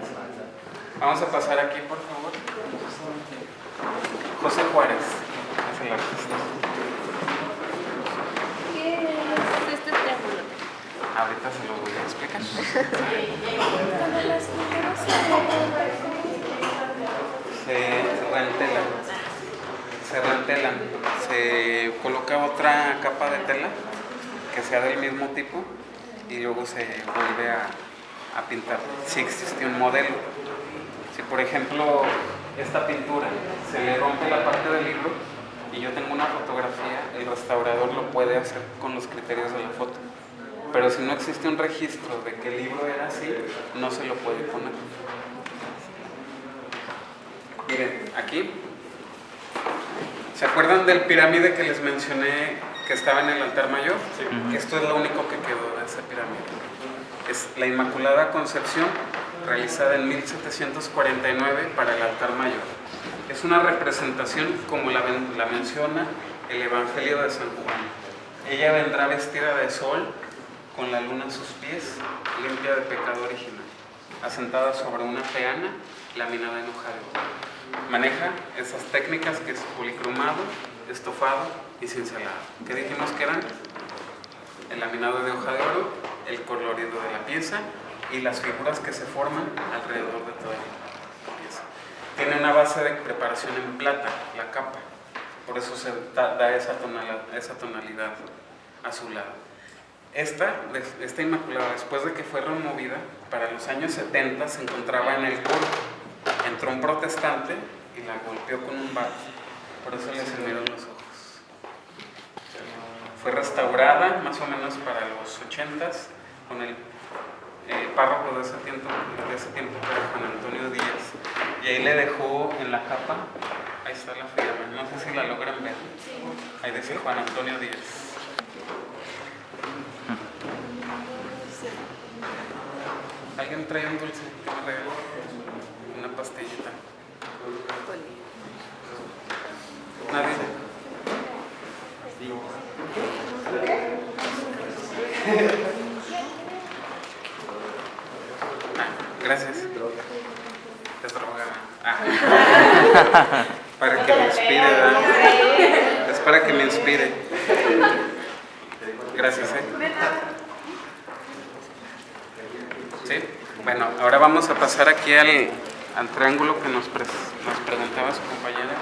Vamos a pasar aquí, por favor. José Juárez es el artista. ¿Qué es este triángulo? Ahorita se lo voy a explicar. Cuando las pinturas Se rentela. desmantelan, se coloca otra capa de tela que sea del mismo tipo y luego se vuelve a pintar si existe un modelo. Si por ejemplo esta pintura se le rompe la parte del libro y yo tengo una fotografía, el restaurador lo puede hacer con los criterios de la foto. Pero si no existe un registro de que el libro era así, no se lo puede poner. Miren, aquí, ¿se acuerdan del pirámide que les mencioné que estaba en el altar mayor? Sí. Esto es lo único que quedó de esa pirámide. Es la Inmaculada Concepción, realizada en 1749 para el altar mayor. Es una representación como la menciona el Evangelio de San Juan. Ella vendrá vestida de sol, con la luna a sus pies, limpia de pecado original, asentada sobre una peana laminada en hoja de oro. Maneja esas técnicas que es policromado, estofado y cincelado. ¿Qué dijimos que eran? El laminado de hoja de oro, el colorido de la pieza y las figuras que se forman alrededor de toda la pieza. Tiene una base de preparación en plata, la capa, por eso se da esa tonalidad azulada. Esta Inmaculada, después de que fue removida, para los años 70 se encontraba en el coro. Entró un protestante y la golpeó con un bat, por eso le cendieron los ojos. Fue restaurada más o menos para los 80s con el párroco de ese tiempo que era Juan Antonio Díaz, y ahí le dejó en la capa, ahí está la firma, no sé si la logran ver, ahí dice Juan Antonio Díaz. ¿Alguien trae un dulce? ¿Qué me regala? Una pastillita. ¿Nadie? Gracias. Es droga. Para que me inspire, ¿verdad? Es para que me inspire. Gracias, ¿Sí? Bueno, ahora vamos a pasar aquí al triángulo que nos preguntaba su compañera.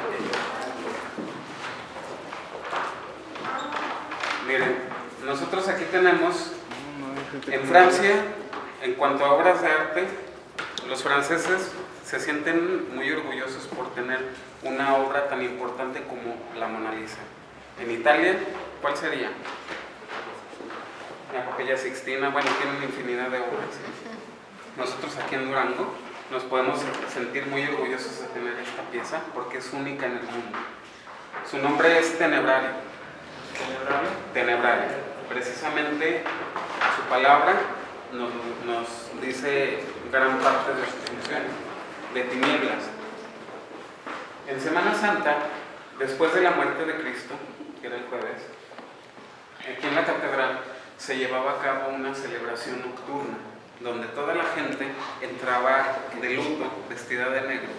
Miren, nosotros aquí tenemos en Francia, en cuanto a obras de arte, los franceses se sienten muy orgullosos por tener una obra tan importante como la Mona Lisa. En Italia, ¿cuál sería? La Capilla Sixtina, bueno, tienen infinidad de obras. Nosotros aquí en Durango nos podemos sentir muy orgullosos de tener esta pieza porque es única en el mundo. Su nombre es Tenebrario. Tenebrario. Precisamente su palabra nos dice gran parte de su función, de tinieblas. En Semana Santa, después de la muerte de Cristo, que era el jueves, aquí en la catedral se llevaba a cabo una celebración nocturna, donde toda la gente entraba de luto, vestida de negro,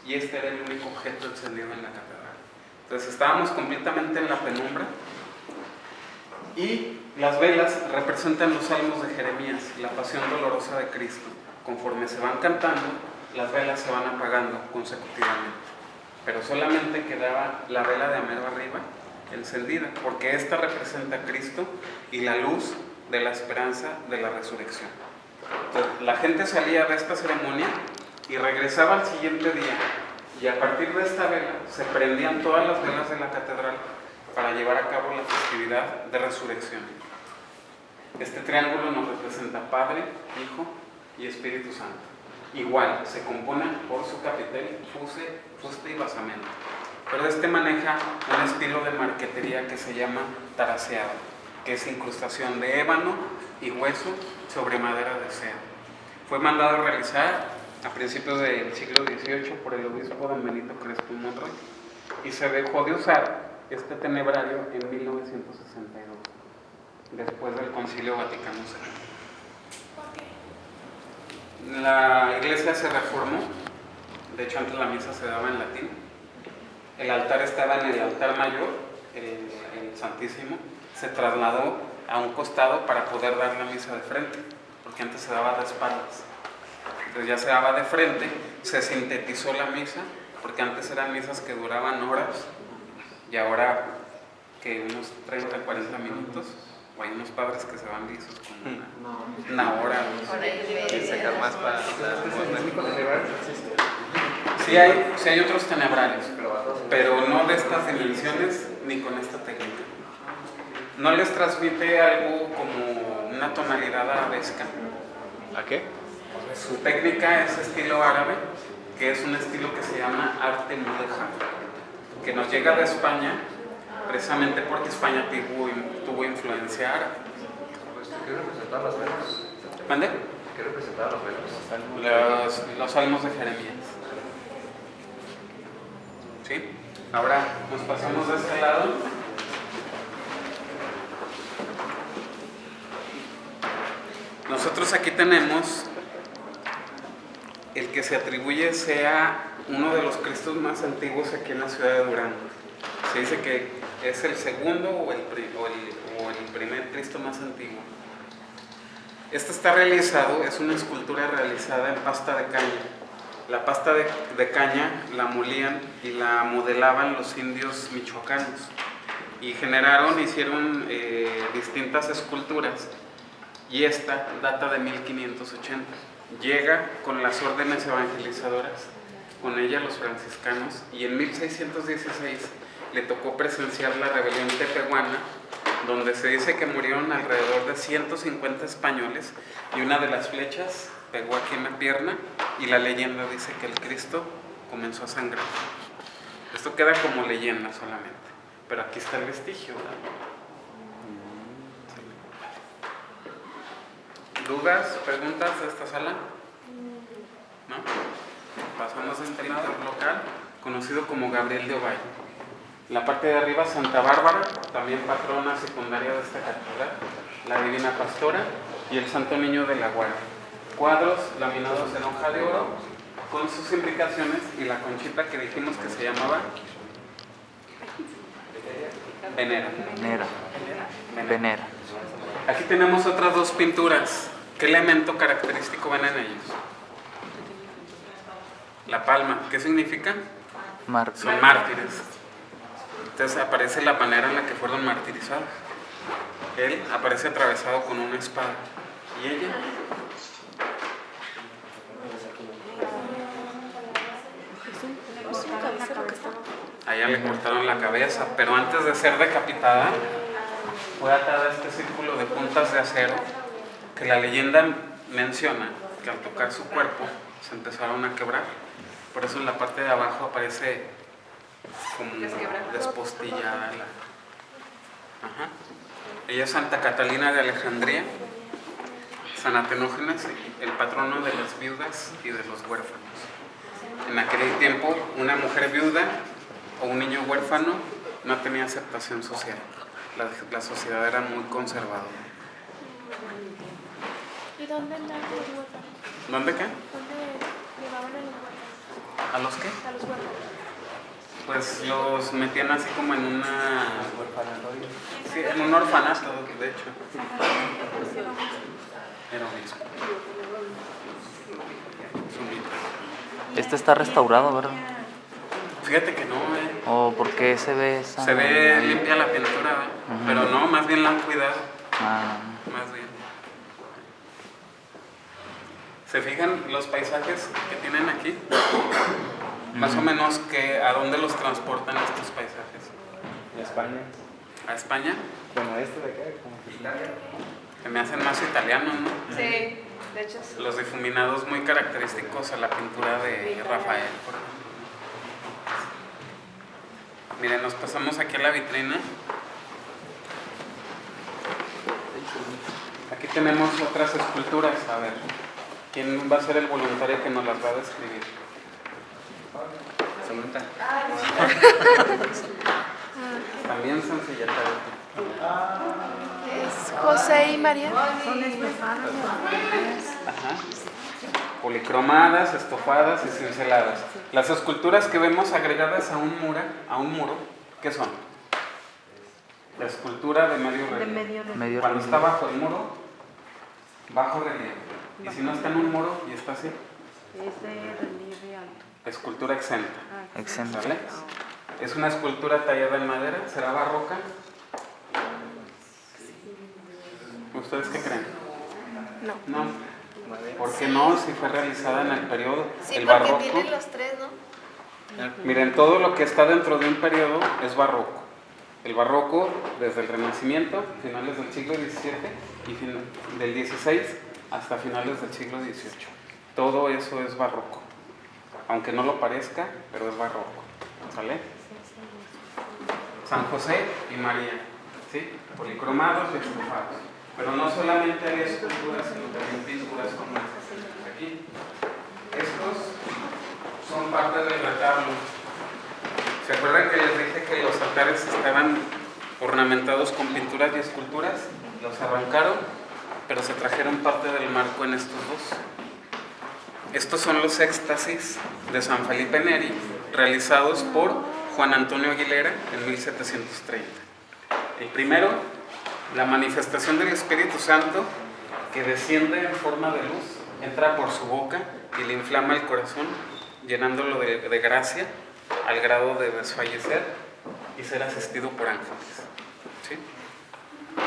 y este era el único objeto encendido en la catedral. Entonces estábamos completamente en la penumbra, y las velas representan los salmos de Jeremías, la pasión dolorosa de Cristo. Conforme se van cantando, las velas se van apagando consecutivamente, pero solamente quedaba la vela de amero arriba encendida, porque esta representa a Cristo y la luz de la esperanza de la resurrección. Entonces, la gente salía de esta ceremonia y regresaba al siguiente día, y a partir de esta vela se prendían todas las velas de la catedral para llevar a cabo la festividad de resurrección. Este triángulo nos representa Padre, Hijo y Espíritu Santo. Igual, se compone por su capitel, fuste y basamento. Pero este maneja un estilo de marquetería que se llama taraseado, que es incrustación de ébano y hueso sobre madera de cedro. Fue mandado a realizar a principios del siglo XVIII por el obispo don Benito Crespo Monroy, y se dejó de usar este tenebrario en 1962, después del Concilio Vaticano II. La iglesia se reformó, de hecho antes la misa se daba en latín. El altar estaba en el altar mayor, el Santísimo, se trasladó a un costado para poder dar la misa de frente, porque antes se daba de espaldas. Entonces ya se daba de frente, se sintetizó la misa, porque antes eran misas que duraban horas, Y ahora que unos 30, 40 minutos, o hay unos padres que se van lisos como una hora. Y sacar más para Sí hay otros tenebrarios, pero no de estas dimensiones ni con esta técnica. No les transmite algo como una tonalidad arabesca. ¿A qué? Su técnica es estilo árabe, que es un estilo que se llama arte mudéjar, que nos llega de España, precisamente porque España tuvo influencia árabe. ¿Qué representaban las velas? ¿Mande? ¿Qué representaban las velas? Los salmos de Jeremías. ¿Sí? Ahora nos pasamos de este lado. Nosotros aquí tenemos el que se atribuye sea uno de los cristos más antiguos aquí en la ciudad de Durango. Se dice que es el segundo o el primer Cristo más antiguo. Este está realizado, es una escultura realizada en pasta de caña. La pasta de caña la molían y la modelaban los indios michoacanos y hicieron distintas esculturas, y esta data de 1580. Llega con las órdenes evangelizadoras, con ella los franciscanos, y en 1616 le tocó presenciar la rebelión tepehuana, donde se dice que murieron alrededor de 150 españoles y una de las flechas pegó aquí en la pierna, y la leyenda dice que el Cristo comenzó a sangrar. Esto queda como leyenda solamente, pero aquí está el vestigio, ¿verdad? ¿Dudas, preguntas de esta sala? ¿No? Pasamos a este pintor local, conocido como Gabriel de Ovalle. En la parte de arriba, Santa Bárbara, también patrona secundaria de esta catedral, la Divina Pastora y el Santo Niño de la Guardia. Cuadros laminados en hoja de oro, con sus implicaciones, y la conchita que dijimos que se llamaba Venera. Venera. Aquí tenemos otras dos pinturas. ¿Qué elemento característico ven en ellos? La palma. ¿Qué significa? Son mártires. Entonces aparece la manera en la que fueron martirizados. Él aparece atravesado con una espada. ¿Y ella? A ella le cortaron la cabeza, pero antes de ser decapitada, fue atada a este círculo de puntas de acero que la leyenda menciona que al tocar su cuerpo se empezaron a quebrar. Por eso en la parte de abajo aparece como despostillada. Ajá. Ella es Santa Catalina de Alejandría, San Atenógenes, el patrono de las viudas y de los huérfanos. En aquel tiempo, una mujer viuda o un niño huérfano no tenía aceptación social. La sociedad era muy conservadora. ¿Y dónde andaban los huérfanos? ¿Dónde qué? ¿Dónde llevaban a los huérfanos? ¿A los qué? A los huérfanos. Pues los metían así como en una... Sí, en un orfanato, de hecho. Era obispo. Este está restaurado, ¿verdad? Fíjate que no, ¿O por qué se ve esa? Se ve limpia la pintura, pero no, más bien la han cuidado. Ah, Más bien. ¿Se fijan los paisajes que tienen aquí? Más o menos que a dónde los transportan estos paisajes. En España. ¿A España? Como este de acá, como que Italia. Que me hacen más italianos, ¿no? Sí, de hecho sí. Los difuminados muy característicos a la pintura de Rafael, por ejemplo. Miren, nos pasamos aquí a la vitrina. Aquí tenemos otras esculturas. A ver, ¿quién va a ser el voluntario que nos las va a describir? Samantha. También sencilla. Es José y María. Ajá. Policromadas, estofadas y cinceladas. Las esculturas que vemos agregadas a un muro, ¿qué son? La escultura de medio relieve. Cuando está bajo el muro, bajo relieve. Y si no está en un muro y está así, Es de relieve alto. escultura exenta. exento. ¿Sale? Es una escultura tallada en madera, ¿será barroca? ¿Ustedes qué creen? No. No. ¿Por qué no? Si fue realizada en el periodo Sí, el porque barroco. tiene los tres, ¿no? Miren, todo lo que está dentro de un periodo es barroco. El barroco desde el Renacimiento, finales del siglo XVII y del XVI hasta finales del siglo XVIII. Todo eso es barroco. Aunque no lo parezca, pero es barroco. ¿Sale? San José y María, ¿sí? Policromados y estufados. Pero no solamente hay esculturas, sino también pinturas como estas aquí. Estos son parte del retablo. ¿Se acuerdan que les dije que los altares estaban ornamentados con pinturas y esculturas? Los arrancaron, pero se trajeron parte del marco en estos dos. Estos son los éxtasis de San Felipe Neri, realizados por Juan Antonio Aguilera en 1730. El primero, la manifestación del Espíritu Santo, que desciende en forma de luz, entra por su boca y le inflama el corazón, llenándolo de gracia al grado de desfallecer y ser asistido por ángeles. ¿Sí?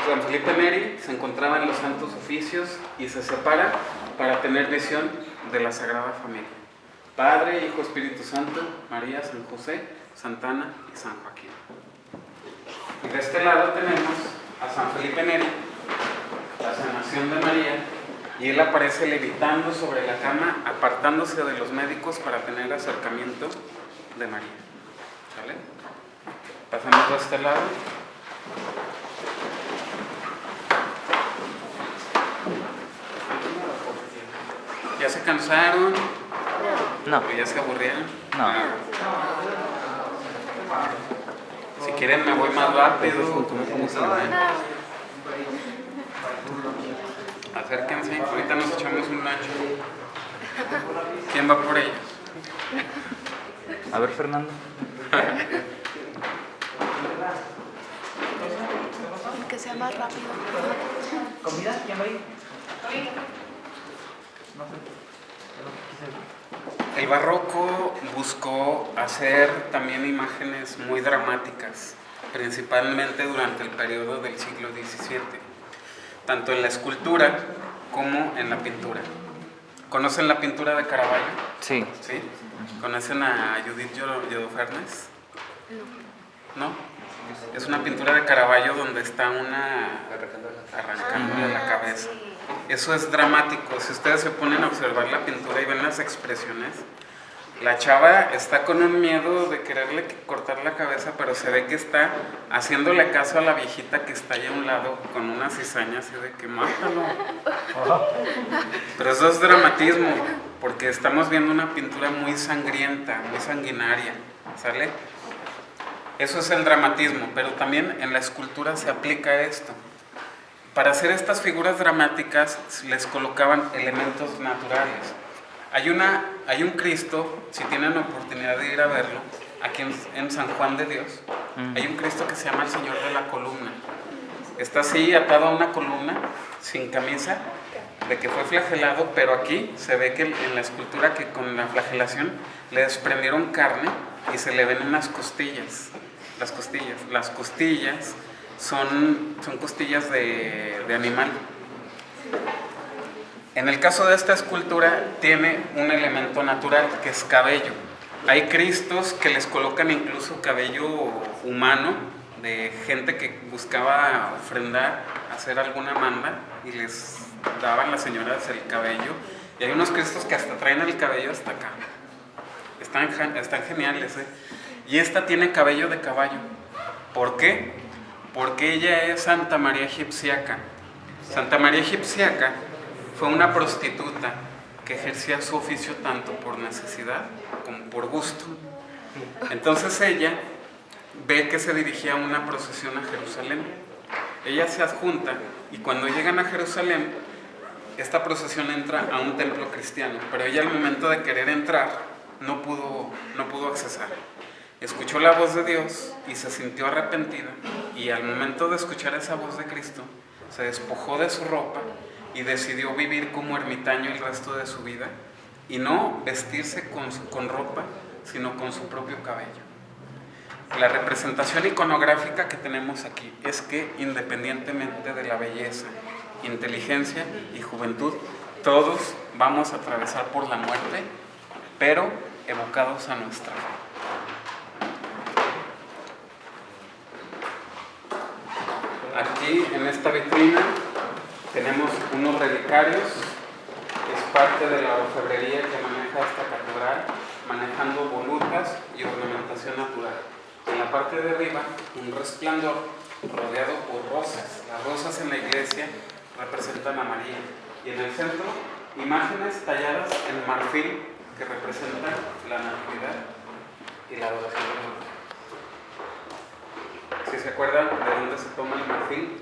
San Felipe Neri se encontraba en los santos oficios y se separa para tener visión de la Sagrada Familia. Padre, Hijo, Espíritu Santo, María, San José, Santana y San Joaquín. Y de este lado tenemos a San Felipe Neri, la sanación de María, y él aparece levitando sobre la cama, apartándose de los médicos para tener acercamiento de María. ¿Sale? Pasamos de este lado. ¿Ya se cansaron? No. ¿O ya se aburrieron? No. Si quieren me voy más rápido. Acérquense, ahorita nos echamos un lunch. ¿Quién va por ellos? A ver, Fernando. Que sea más rápido. ¿Comida? ¿Quién va a ir? El barroco buscó hacer también imágenes muy dramáticas, principalmente durante el periodo del siglo XVII, tanto en la escultura como en la pintura. ¿Conocen la pintura de Caravaggio? Sí. ¿Sí? ¿Conocen a Judith Llodofernes? ¿No? Es una pintura de Caravaggio donde está una arrancándole la cabeza. Eso es dramático. Si ustedes se ponen a observar la pintura y ven las expresiones, la chava está con un miedo de quererle cortar la cabeza, pero se ve que está haciéndole caso a la viejita que está ahí a un lado con una cizaña así de que mátalo. Pero eso es dramatismo, porque estamos viendo una pintura muy sangrienta, muy sanguinaria, ¿sale? Eso es el dramatismo, pero también en la escultura se aplica esto. Para hacer estas figuras dramáticas les colocaban elementos naturales. Hay un Cristo, si tienen la oportunidad de ir a verlo, aquí en San Juan de Dios, hay un Cristo que se llama el Señor de la Columna. Está así atado a una columna, sin camisa, de que fue flagelado, pero aquí se ve que en la escultura que con la flagelación le desprendieron carne y se le ven unas costillas. Las costillas son costillas de animal. En el caso de esta escultura tiene un elemento natural que es cabello. Hay cristos que les colocan incluso cabello humano de gente que buscaba ofrendar, hacer alguna manda y les daban las señoras el cabello. Y hay unos cristos que hasta traen el cabello hasta acá. Están geniales, ¿eh? Y esta tiene cabello de caballo. ¿Por qué? Porque ella es Santa María Egipciaca. Santa María Egipciaca fue una prostituta que ejercía su oficio tanto por necesidad como por gusto. Entonces ella ve que se dirigía una procesión a Jerusalén. Ella se adjunta y cuando llegan a Jerusalén, esta procesión entra a un templo cristiano, pero ella al momento de querer entrar no pudo accesar. Escuchó la voz de Dios y se sintió arrepentida, y al momento de escuchar esa voz de Cristo se despojó de su ropa y decidió vivir como ermitaño el resto de su vida y no vestirse con ropa, sino con su propio cabello. La representación iconográfica que tenemos aquí es que independientemente de la belleza, inteligencia y juventud, todos vamos a atravesar por la muerte, pero evocados a nuestra fe. Aquí en esta vitrina tenemos unos relicarios, es parte de la orfebrería que maneja esta catedral, manejando volutas y ornamentación natural. En la parte de arriba, un resplandor rodeado por rosas. Las rosas en la iglesia representan a María. Y en el centro, imágenes talladas en marfil que representan la natividad y la adoración de Dios. Si se acuerdan de dónde se toma el marfil,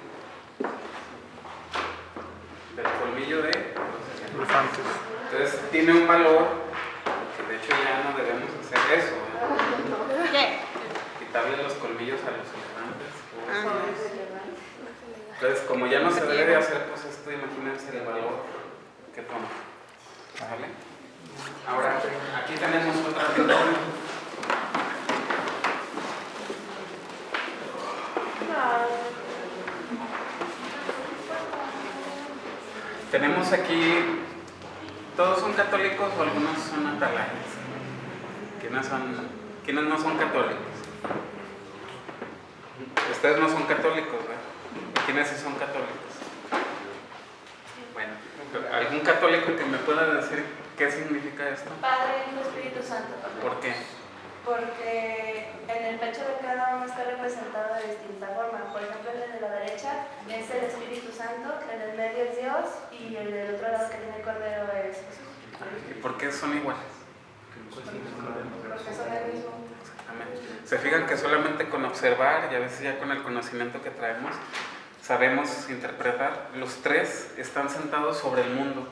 del colmillo de elefantes. Entonces tiene un valor que de hecho ya no debemos hacer eso, ¿eh? ¿Qué? Quitarle los colmillos a los elefantes. Entonces, como ya no se debe de hacer, pues esto, imagínense el valor que toma. ¿Vale? Ahora, aquí tenemos otra pintura. Tenemos aquí, todos son católicos o algunos son atalayas. ¿Quiénes no son católicos? Ustedes no son católicos, ¿verdad? ¿Quiénes sí son católicos? Bueno, ¿algún católico que me pueda decir qué significa esto? Padre, Hijo, Espíritu Santo. ¿Por qué? Porque en el pecho de cada uno está representado de distinta forma. Por ejemplo, en el de la derecha es el Espíritu Santo, en el medio es Dios y el del otro lado que tiene el Cordero es Jesús. ¿Y por qué son iguales? Porque son el mismo. Exactamente. Se fijan que solamente con observar y a veces ya con el conocimiento que traemos sabemos interpretar. Los tres están sentados sobre el mundo,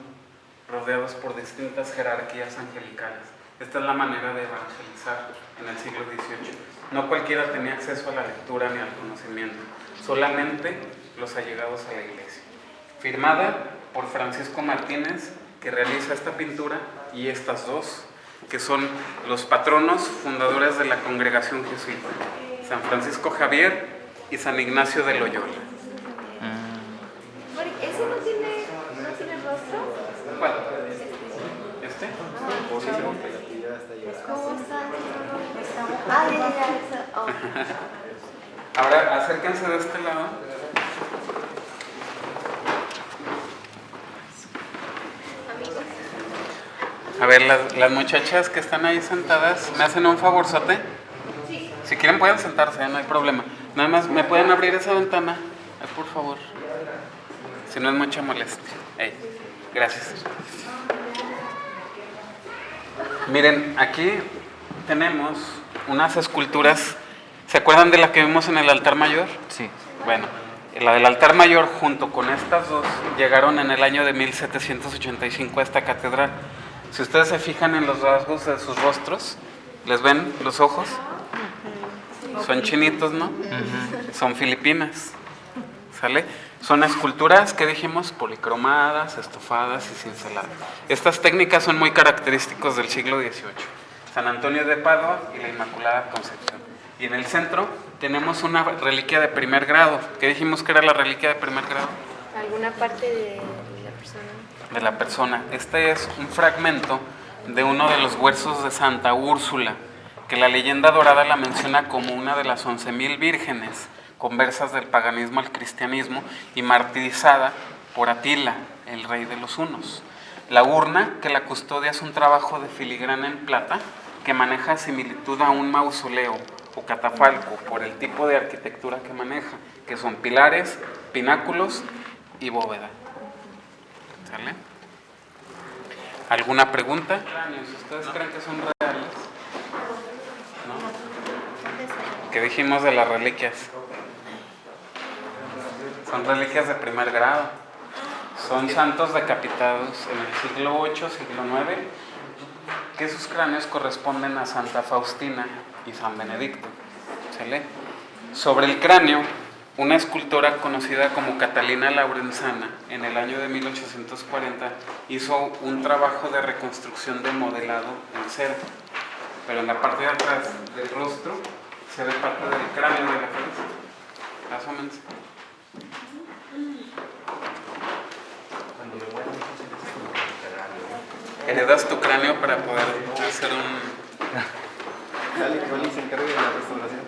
rodeados por distintas jerarquías angelicales. Esta es la manera de evangelizar en el siglo XVIII. No cualquiera tenía acceso a la lectura ni al conocimiento, solamente los allegados a la iglesia. Firmada por Francisco Martínez, que realiza esta pintura, y estas dos, que son los patronos fundadores de la congregación jesuita, San Francisco Javier y San Ignacio de Loyola. ¿Ese no tiene rostro? ¿Cuál? ¿Este? ¿Cómo está? Ah, ya. Oh. Ahora acérquense de este lado. A ver, las muchachas que están ahí sentadas, ¿me hacen un favorzote? Sí. Si quieren pueden sentarse, no hay problema. Nada más, ¿me pueden abrir esa ventana? Por favor. Si no es mucha molestia. Gracias. Miren, aquí tenemos unas esculturas. ¿Se acuerdan de la que vimos en el altar mayor? Sí. Bueno, la del altar mayor junto con estas dos llegaron en el año de 1785 a esta catedral. Si ustedes se fijan en los rasgos de sus rostros, ¿les ven los ojos? Son chinitos, ¿no? Son filipinas. ¿Sale? Son esculturas que dijimos policromadas, estofadas y cinceladas. Estas técnicas son muy características del siglo XVIII. San Antonio de Padua y la Inmaculada Concepción. Y en el centro tenemos una reliquia de primer grado. ¿Qué dijimos que era la reliquia de primer grado? ¿Alguna parte de la persona? De la persona. Este es un fragmento de uno de los huesos de Santa Úrsula, que la leyenda dorada la menciona como una de las 11,000 vírgenes conversas del paganismo al cristianismo y martirizada por Atila, el rey de los hunos. La urna que la custodia es un trabajo de filigrana en plata que maneja similitud a un mausoleo o catafalco por el tipo de arquitectura que maneja, que son pilares, pináculos y bóveda. ¿Sale? ¿Alguna pregunta? ¿Ustedes creen que son reales? ¿No? ¿Qué dijimos de las reliquias? Son reliquias de primer grado. Son santos decapitados en el siglo VIII, siglo IX, que sus cráneos corresponden a Santa Faustina y San Benedicto. ¿Sale? Sobre el cráneo, una escultora conocida como Catalina Laurenzana, en el año de 1840, hizo un trabajo de reconstrucción de modelado en cera. Pero en la parte de atrás del rostro se ve parte del cráneo de la cabeza. Asómense. Cuando me muero, Heredas tu cráneo para poder hacer un... Dale, que Oli se encargue de la restauración.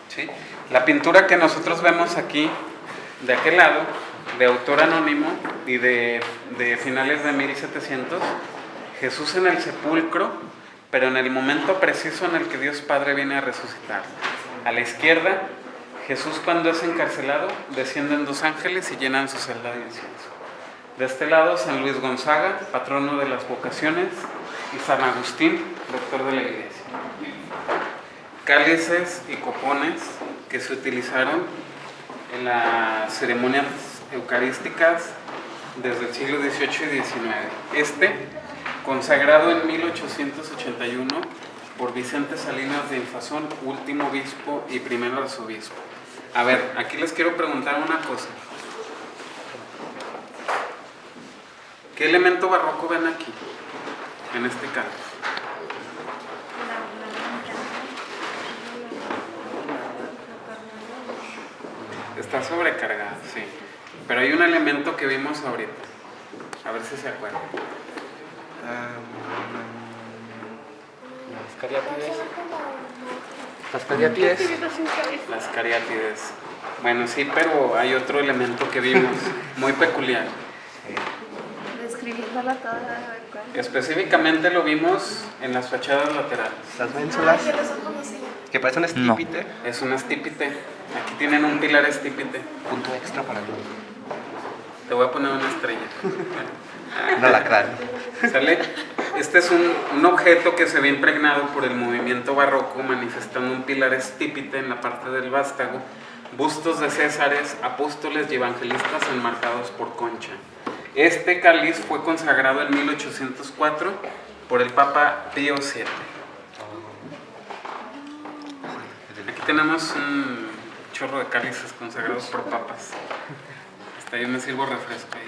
¿Sí? La pintura que nosotros vemos aquí, de aquel lado, de autor anónimo y de finales de 1700, Jesús en el sepulcro, pero en el momento preciso en el que Dios Padre viene a resucitar. A la izquierda, Jesús cuando es encarcelado, descienden dos ángeles y llenan su celda de incienso. De este lado, San Luis Gonzaga, patrono de las vocaciones, y San Agustín, doctor de la Iglesia. Cálices y copones que se utilizaron en las ceremonias eucarísticas desde el siglo XVIII y XIX. Consagrado en 1881 por Vicente Salinas de Infazón, último obispo y primer arzobispo. A ver, aquí les quiero preguntar una cosa. ¿Qué elemento barroco ven aquí, en este caso? Está sobrecargado, sí. Pero hay un elemento que vimos ahorita. A ver si se acuerdan. Las cariátides. Las cariátides. Las cariátides. Bueno, sí, pero hay otro elemento que vimos, muy peculiar. Describiéndola toda, a ver cuál. Específicamente lo vimos en las fachadas laterales. Las ménsulas, Que los conocía. que parecen estípite. Es un estípite. Aquí tienen un pilar estípite. Punto extra para el Te voy a poner una estrella. un alacrán. ¿Sale? Este es un objeto que se ve impregnado por el movimiento barroco, manifestando un pilar estípite en la parte del vástago, bustos de césares, apóstoles y evangelistas enmarcados por concha. Este cáliz fue consagrado en 1804 por el Papa Pío VII. Aquí tenemos un chorro de cálices consagrados por papas. Hasta yo me sirvo refresco ahí.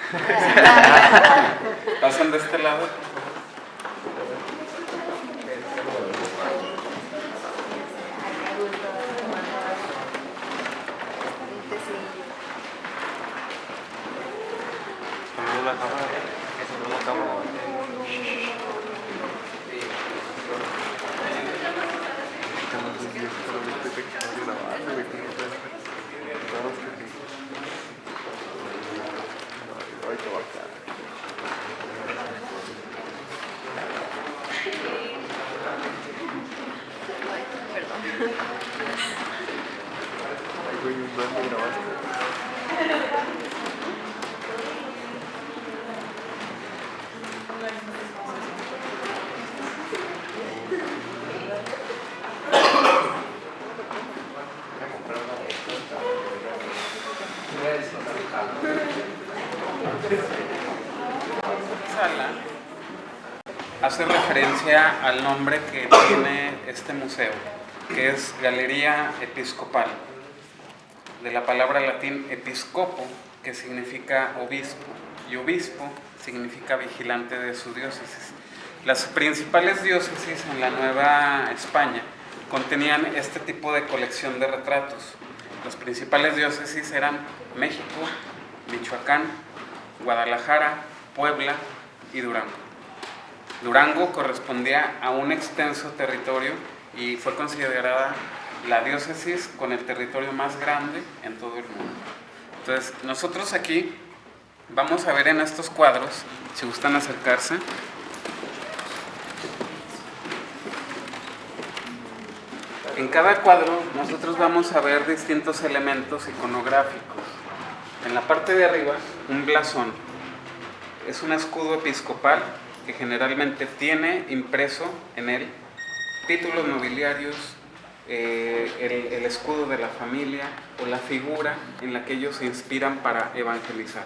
Pasan de este lado. Sala hace referencia al nombre que tiene este museo, que es Galería Episcopal, de la palabra latín episcopo, que significa obispo, y obispo significa vigilante de su diócesis. Las principales diócesis en la Nueva España contenían este tipo de colección de retratos. Las principales diócesis eran México, Michoacán, Guadalajara, Puebla y Durango. Durango correspondía a un extenso territorio y fue considerada la diócesis con el territorio más grande en todo el mundo. Entonces, nosotros aquí vamos a ver en estos cuadros, si gustan acercarse, en cada cuadro nosotros vamos a ver distintos elementos iconográficos. En la parte de arriba, un blasón. Es un escudo episcopal que generalmente tiene impreso en él títulos nobiliarios, el escudo de la familia o la figura en la que ellos se inspiran para evangelizar.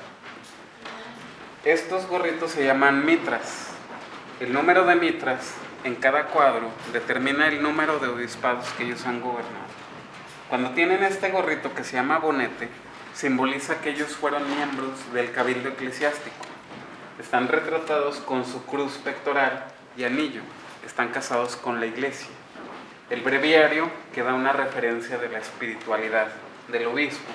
Estos gorritos se llaman mitras. El número de mitras en cada cuadro determina el número de obispados que ellos han gobernado. Cuando tienen este gorrito que se llama bonete, simboliza que ellos fueron miembros del cabildo eclesiástico. Están retratados con su cruz pectoral y anillo. Están casados con la iglesia. El breviario que da una referencia de la espiritualidad del obispo.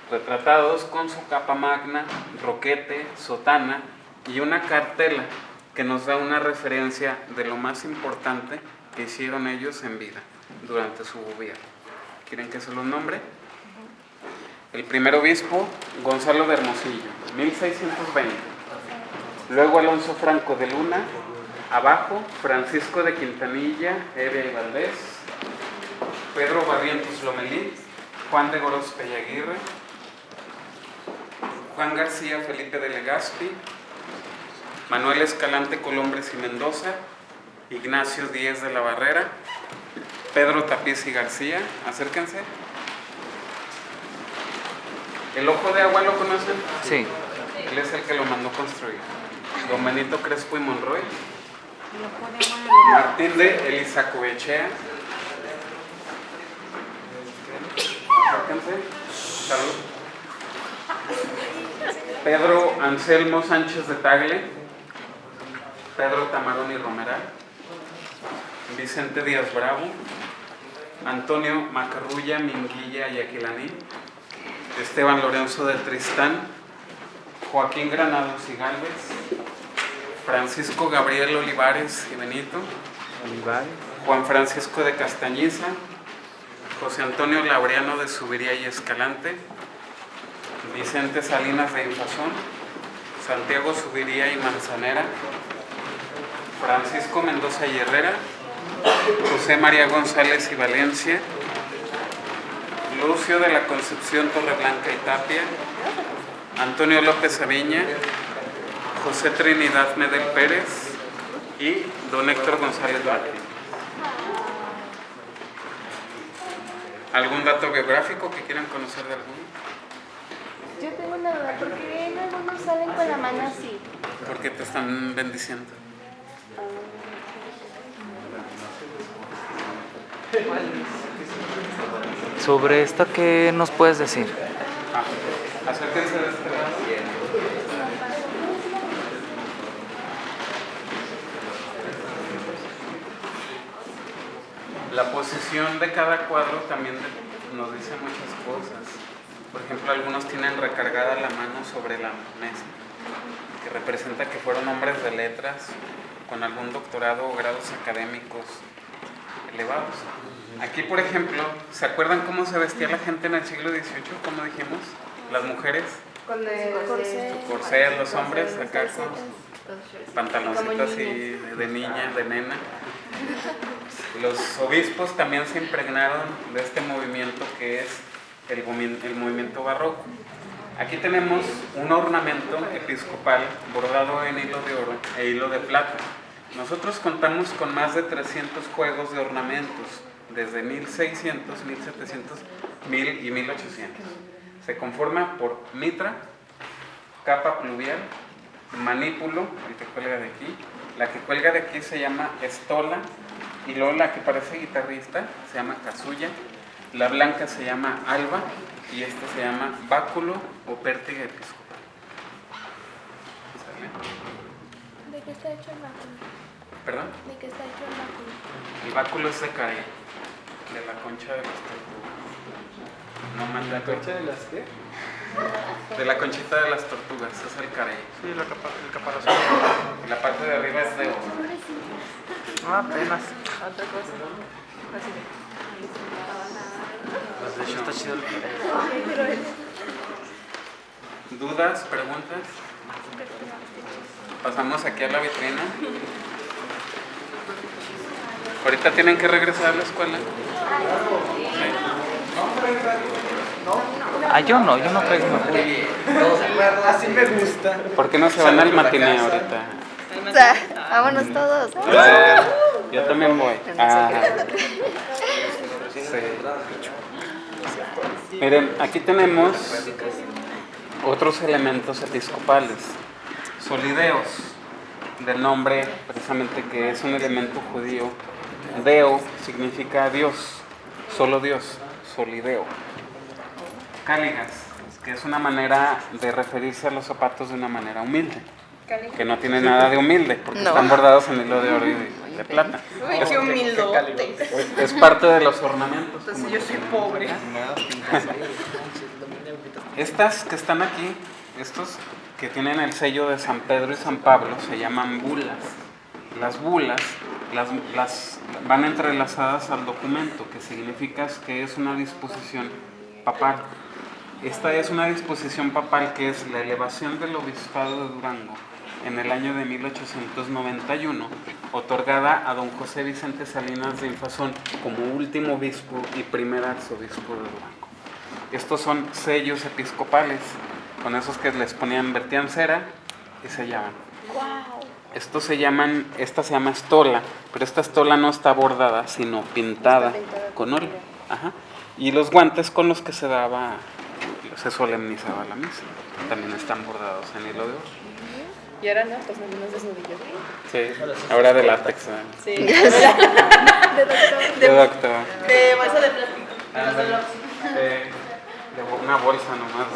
Retratados con su capa magna, roquete, sotana y una cartela que nos da una referencia de lo más importante que hicieron ellos en vida durante su gobierno. ¿Quieren que se los nombre? El primer obispo, Gonzalo de Hermosillo, 1620. Luego Alonso Franco de Luna, abajo, Francisco de Quintanilla, Evia y Valdés, Pedro Barrientos Lomelí, Juan de Gorospe y Aguirre, Juan García Felipe de Legazpi, Manuel Escalante Colombres y Mendoza, Ignacio Díez de la Barrera, Pedro Tapiz y García, acérquense. ¿El Ojo de Agua lo conocen? Sí. Él es el que lo mandó construir. Don Benito Crespo y Monroy, Martín de Elizacovechea, acérquense. Salud. Pedro Anselmo Sánchez de Tagle, Pedro Tamarón y Romeral, Vicente Díaz Bravo, Antonio Macarrulla, Minguilla y Aquilaní, Esteban Lorenzo de Tristán, Joaquín Granados y Gálvez, Francisco Gabriel Olivares y Benito, Juan Francisco de Castañiza, José Antonio Laureano de Subiría y Escalante, Vicente Salinas de Infazón, Santiago Subiría y Manzanera, Francisco Mendoza y Herrera, José María González y Valencia, Lucio de la Concepción Torreblanca y Tapia, Antonio López Aviña, José Trinidad Medel Pérez y don Héctor González Martín. ¿Algún dato biográfico que quieran conocer de alguno? Yo tengo una duda, ¿por qué en algunos salen con la mano así? Porque te están bendiciendo. Sobre esta, ¿qué nos puedes decir? Acérquense de este lado. La posición de cada cuadro también nos dice muchas cosas. Por ejemplo, algunos tienen recargada la mano sobre la mesa, que representa que fueron hombres de letras con algún doctorado o grados académicos elevados. Aquí, por ejemplo, ¿se acuerdan cómo se vestía la gente en el siglo XVIII? Como dijimos, las mujeres, Con su corset, los hombres acá con pantaloncitos así de niña, de nena. Los obispos también se impregnaron de este movimiento que es el movimiento barroco. Aquí tenemos un ornamento episcopal bordado en hilo de oro e hilo de plata. Nosotros contamos con más de 300 juegos de ornamentos, desde 1600, 1700, 1000 y 1800. Se conforma por mitra, capa pluvial, manípulo, el que cuelga de aquí. La que cuelga de aquí se llama estola, y luego la que parece guitarrista se llama casulla. La blanca se llama alba y esta se llama báculo o pértiga episcopal. ¿Sale? ¿De qué está hecho el báculo? ¿Perdón? ¿De qué está hecho el báculo? El báculo es de carey, de la concha de las tortugas. No manda ¿La concha de las qué? de la conchita de las tortugas, es el carey. Sí, el caparazón. La parte de arriba es de oro. Ah, apenas. Otra cosa. Pues de hecho está chido el ¿Dudas? ¿Preguntas? Pasamos aquí a la vitrina. Ahorita tienen que regresar a la escuela. Ah, yo no traigo Así me gusta. ¿Por qué no se van al matiné ahorita? Vámonos todos. Yo también voy. Ah. Sí. Miren, aquí tenemos otros elementos episcopales. Solideos, del nombre precisamente que es un elemento judío. Deo significa Dios, solo Dios, solideo. Cáligas, que es una manera de referirse a los zapatos de una manera humilde, que no tiene nada de humilde, porque están bordados en hilo de oro y de plata. Uy, qué humildote. Es parte de los ornamentos. Entonces yo soy pobre. Estas que están aquí, estos que tienen el sello de San Pedro y San Pablo, se llaman bulas. Las bulas las van entrelazadas al documento, que significa que es una disposición papal. Esta es una disposición papal que es la elevación del obispado de Durango en el año de 1891, otorgada a don José Vicente Salinas de Infazón como último obispo y primer arzobispo de Durango. Estos son sellos episcopales, con esos que les ponían, vertían cera y sellaban. Esta se llama estola, pero esta estola no está bordada, sino pintada con óleo. Ajá. Y los guantes con los que se solemnizaba la misa también están bordados en hilo de oro. Y ahora no, pues menos desnudillos. Sí, ahora de látex. Sí. De doctor. De doctor. De bolsa de plástico. De una bolsa nomás.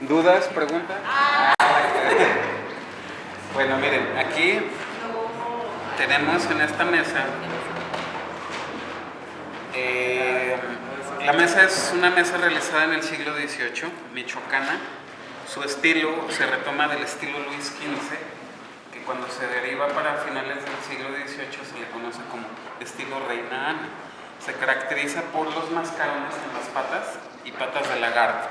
¿No? ¿Dudas? ¿Preguntas? Bueno, miren, aquí tenemos en esta mesa, la mesa es una mesa realizada en el siglo XVIII, michoacana. Su estilo se retoma del estilo Luis XV, que cuando se deriva para finales del siglo XVIII se le conoce como estilo Reina Ana. Se caracteriza por los mascarones en las patas y patas de lagarto.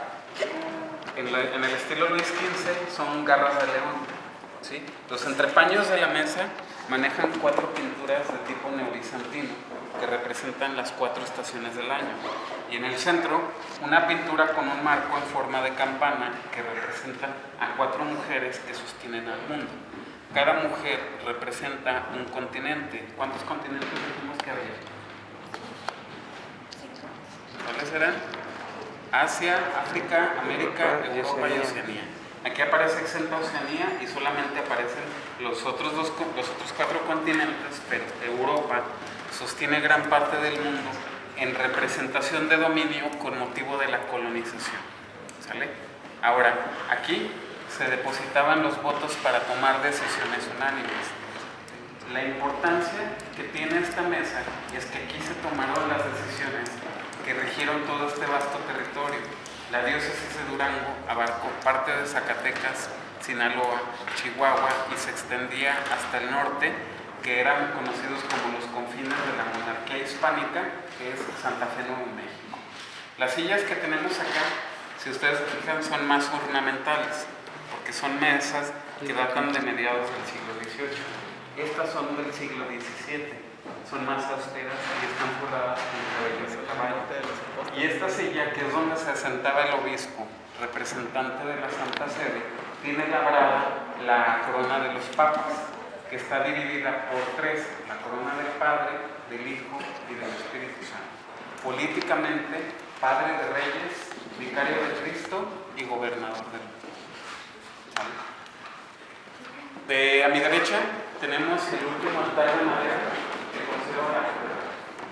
En el estilo Luis XV son garras de león. ¿Sí? Los entrepaños de la mesa manejan 4 pinturas de tipo neobizantino que representan las 4 estaciones del año. Y en el centro, una pintura con un marco en forma de campana que representa a 4 mujeres que sostienen al mundo. Cada mujer representa un continente. ¿Cuántos continentes dijimos que había? ¿Cuáles eran? Asia, África, América, Europa y Oceanía. Aquí aparece exenta Oceanía y solamente aparecen los otros 4 continentes, pero Europa sostiene gran parte del mundo en representación de dominio con motivo de la colonización. ¿Sale? Ahora, aquí se depositaban los votos para tomar decisiones unánimes. La importancia que tiene esta mesa es que aquí se tomaron las decisiones que rigieron todo este vasto territorio. La diócesis de Durango abarcó parte de Zacatecas, Sinaloa, Chihuahua y se extendía hasta el norte, que eran conocidos como los confines de la monarquía hispánica, que es Santa Fe, Nuevo México. Las sillas que tenemos acá, si ustedes se fijan, son más ornamentales, porque son mesas que datan de mediados del siglo XVIII. Estas son del siglo XVII, son más austeras y están forradas con cabellos de caballo. Y esta silla, que es donde se sentaba el obispo, representante de la Santa Sede, tiene labrada la corona de los papas, que está dividida por 3, la corona del Padre, del Hijo y del Espíritu Santo. Políticamente, Padre de Reyes, Vicario de Cristo y Gobernador del mundo. A mi derecha tenemos el último altar de madera que conserva.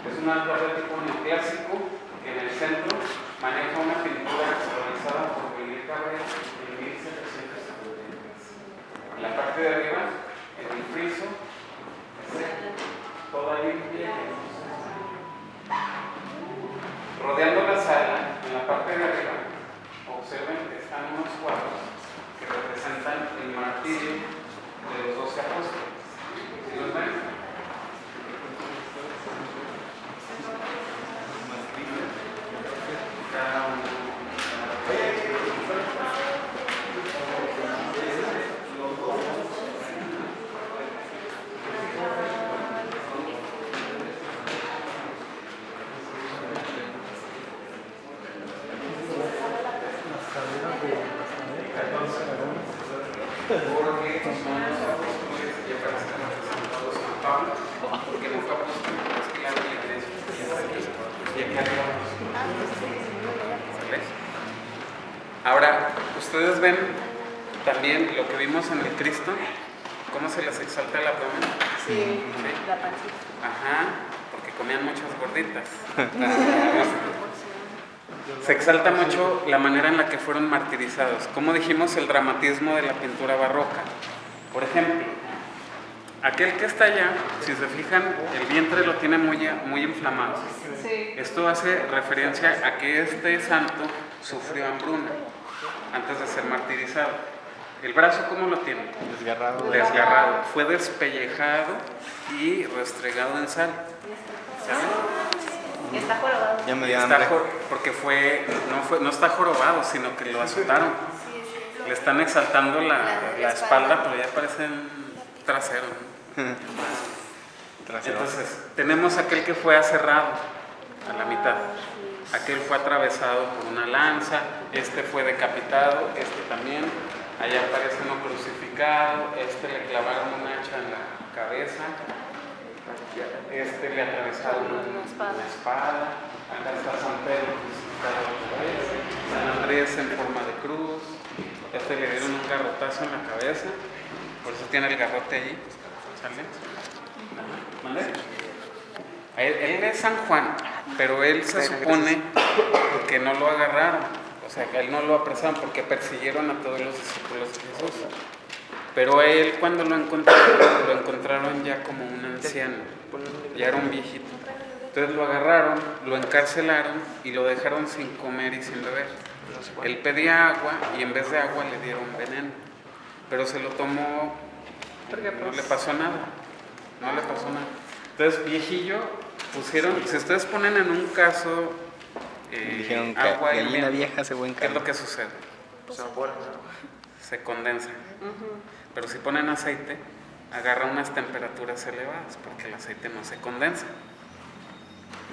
Es un altar de tipo neoclásico que en el centro maneja una pintura realizada por Miguel Cabrera en 1773. En la parte de arriba, en el friso, toda limpia. Rodeando la sala, en la parte de arriba, observen que están unos cuadros que representan el martirio de los 12 apóstoles. ¿Sí los ven? Cada uno. Porque son los apóstoles y aparecen representados San Pablo, porque nunca apóstol es que la iglesia y aquí arriba. ¿Sale? Ahora, ustedes ven también lo que vimos en el Cristo, cómo se les exalta el abdomen. Sí, la pancita. Ajá, porque comían muchas gorditas. se exalta mucho la manera en la que fueron martirizados. Como dijimos, el dramatismo de la pintura barroca. Por ejemplo, aquel que está allá, si se fijan, el vientre lo tiene muy inflamado. Esto hace referencia a que este santo sufrió hambruna antes de ser martirizado. ¿El brazo cómo lo tiene? Desgarrado. Desgarrado. Fue despellejado y restregado en sal. Y está jorobado. Ya me dio Está hambre. porque no está jorobado, sino que lo azotaron. Le están exaltando la espalda, pero ya parece un trasero, ¿no? Trasero. Entonces, tenemos aquel que fue aserrado a la mitad. Aquel fue atravesado por una lanza, este fue decapitado, este también. Allá aparece uno crucificado, este le clavaron un hacha en la cabeza, este le atravesaron una espada. Acá está San Pedro crucificado otra vez, San Andrés en forma de cruz, este le dieron un garrotazo en la cabeza, por eso tiene el garrote allí. ¿Sale? ¿Vale? Él es San Juan, pero él se supone que no lo agarraron. O sea, que a él no lo apresaron porque persiguieron a todos los discípulos de Jesús. Pero a él cuando lo encontraron ya como un anciano, ya era un viejito. Entonces lo agarraron, lo encarcelaron y lo dejaron sin comer y sin beber. Él pedía agua y en vez de agua le dieron veneno. Pero se lo tomó, no le pasó nada. No le pasó nada. Entonces, viejillo, pusieron, si ustedes ponen en un caso Dijeron que agua gallina hirviendo, vieja se buen ¿qué es caldo. lo que sucede? Se condensa. Pero si ponen aceite, agarra unas temperaturas elevadas, porque el aceite no se condensa.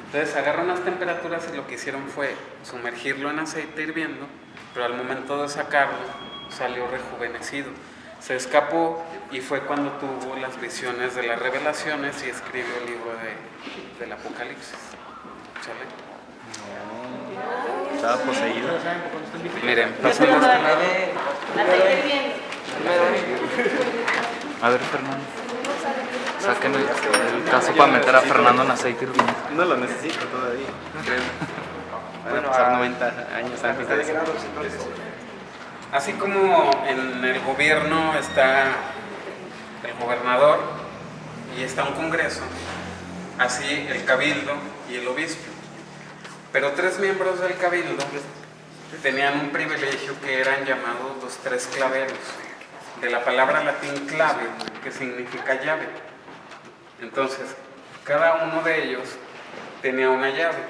Entonces agarra unas temperaturas y lo que hicieron fue sumergirlo en aceite hirviendo, pero al momento de sacarlo salió rejuvenecido. Se escapó y fue cuando tuvo las visiones de las revelaciones y escribió el libro del Apocalipsis. ¿Sale? Estaba poseído. Miren, pasando este lado. Aceite hirviendo. A ver, Fernando. Saquen el caso para meter a Fernando en aceite hirviendo. No lo necesito todavía. Van a pasar 90 años antes de eso. Así como en el gobierno está el gobernador y está un congreso, así el cabildo y el obispo. Pero 3 miembros del cabildo tenían un privilegio que eran llamados los 3 claveros, de la palabra latín clave, que significa llave. Entonces, cada uno de ellos tenía una llave,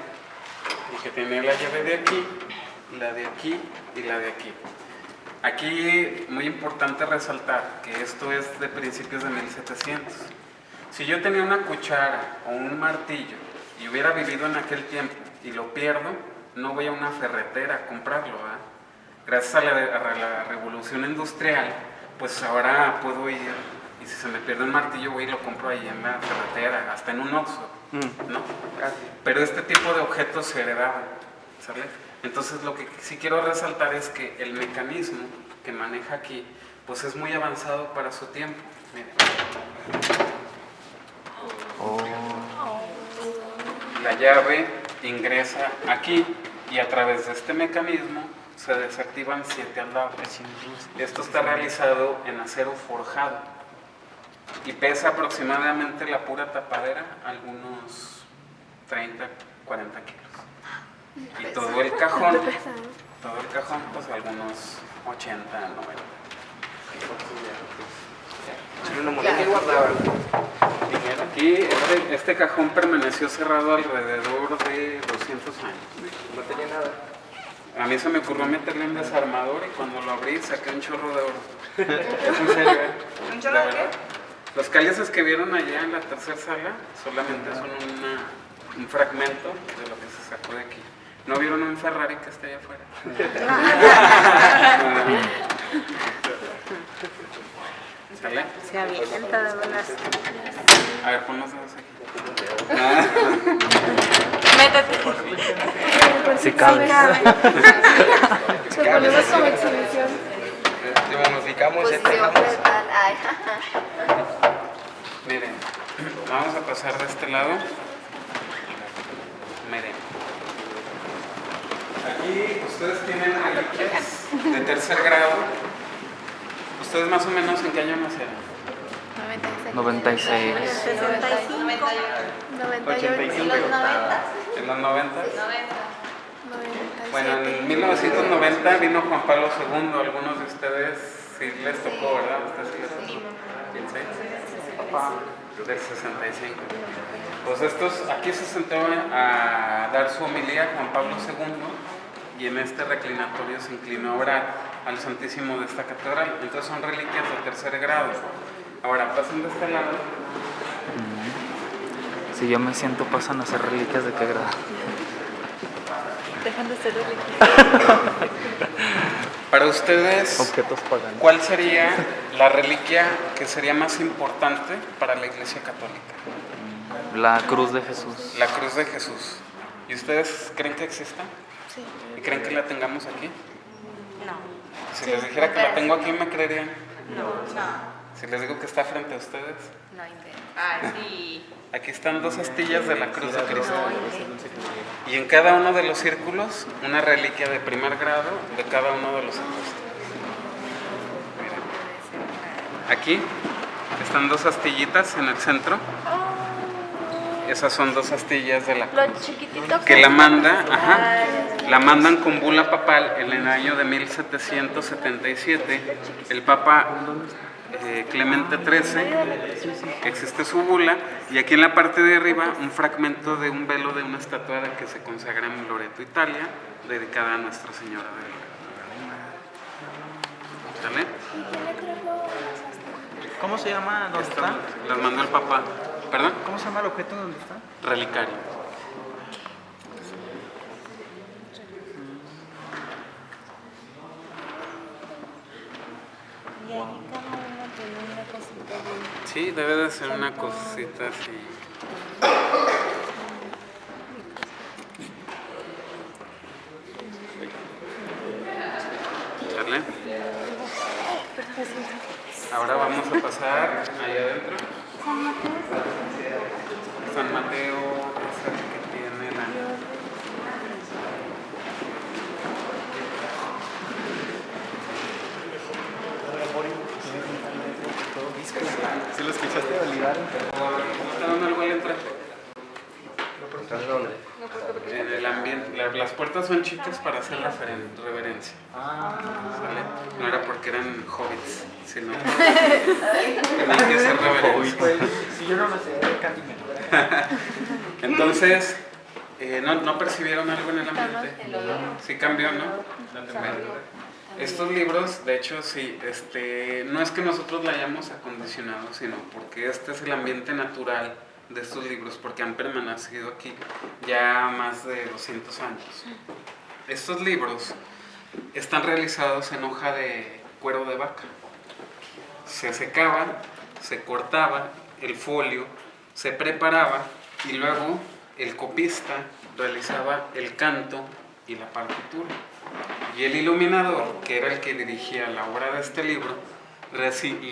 y que tenía la llave de aquí, la de aquí y la de aquí. Aquí, muy importante resaltar que esto es de principios de 1700. Si yo tenía una cuchara o un martillo y hubiera vivido en aquel tiempo y lo pierdo, no voy a una ferretera a comprarlo, ¿verdad? Gracias a la revolución industrial, pues ahora puedo ir, y si se me pierde un martillo voy y lo compro ahí en la ferretera, hasta en un Oxxo, ¿no? Pero este tipo de objetos se heredaban, ¿sale? Entonces lo que sí quiero resaltar es que el mecanismo que maneja aquí, pues es muy avanzado para su tiempo. Miren. La llave ingresa aquí y a través de este mecanismo se desactivan 7 aldabas. Esto está realizado en acero forjado y pesa aproximadamente la pura tapadera algunos 30, 40 kilos. Y todo el cajón pues algunos 80, 90. ¿Qué guardaban? Aquí este cajón permaneció cerrado alrededor de 200 años. No tenía nada. A mí se me ocurrió meterle un desarmador y cuando lo abrí saqué un chorro de oro. Es en serio, ¿eh? ¿Un chorro de qué? Los cálices que vieron allá en la tercera sala solamente son un fragmento de lo que se sacó de aquí. ¿No vieron un Ferrari que está allá afuera? ¿Sale? Se avienta de buenas. A ver, pon los dedos aquí. Métete. Si cabe. Lo ponemos como exhibición. Si momificamos este Posición fetal. Ay. Miren, vamos a pasar de este lado. Miren. Aquí ustedes tienen reliquias de tercer grado. ¿Ustedes más o menos en qué año nacieron? 96. 65. 98. ¿En los 90? ¿En los 90? 90. Bueno, en 1990 vino Juan Pablo II. Algunos de ustedes sí les tocó, ¿verdad? ¿Ustedes sí les tocó? ¿Quién sí? Del 65. Pues aquí se sentó a dar su homilía Juan Pablo II y en este reclinatorio se inclinó a orar al Santísimo de esta catedral. Entonces son reliquias de tercer grado. Ahora, pasen de este lado. Si yo me siento, pasan a ser reliquias de qué grado. Dejan de ser reliquias. Para ustedes, Objetos paganos. ¿cuál sería la reliquia que sería más importante para la Iglesia Católica? La cruz de Jesús. La cruz de Jesús. ¿Y ustedes creen que exista? Sí. ¿Y creen que la tengamos aquí? No. Si les dijera que la tengo aquí, ¿me creerían? No. Si les digo que está frente a ustedes. No inventes. Ay, sí. Aquí están dos astillas de la cruz de Cristo. No inventes. Y en cada uno de los círculos, una reliquia de primer grado de cada uno de los apóstoles. Miren. Aquí están dos astillitas en el centro. Esas son dos astillas de la cruz. Lo chiquitito Que la manda, la mandan con bula papal en el año de 1777. El Papa Clemente XIII, existe su bula, y aquí en la parte de arriba un fragmento de un velo de una estatua que se consagra en Loreto, Italia, dedicada a Nuestra Señora de Loreto. ¿Sale? ¿Cómo se llama? ¿Dónde Esto está? las mandó el Papa. ¿Perdón? ¿Cómo se llama el objeto donde está? Relicario. Y ahí cada uno tiene una cosita de... Sí, debe de ser una cosita así. ¿Sale? Ahora vamos a pasar ahí adentro. San Mateo es el que tiene la... ¿Sí lo escuchaste validar? ¿Dónde algo al entrar? ¿Entonces dónde? En el ambiente. Las puertas son chicas para hacer reverencia. ¿Sale? No era porque eran hobbits, sino tenían que hacer reverencia. Si yo no lo sé, Candy me Entonces, ¿no percibieron algo en el ambiente? Sí cambió, ¿no? Estos libros, de hecho, sí, no es que nosotros la hayamos acondicionado, sino porque este es el ambiente natural de estos libros, porque han permanecido aquí ya más de 200 años. Estos libros están realizados en hoja de cuero de vaca. Se secaba, se cortaba el folio, se preparaba y luego el copista realizaba el canto y la partitura. Y el iluminador, que era el que dirigía la obra de este libro,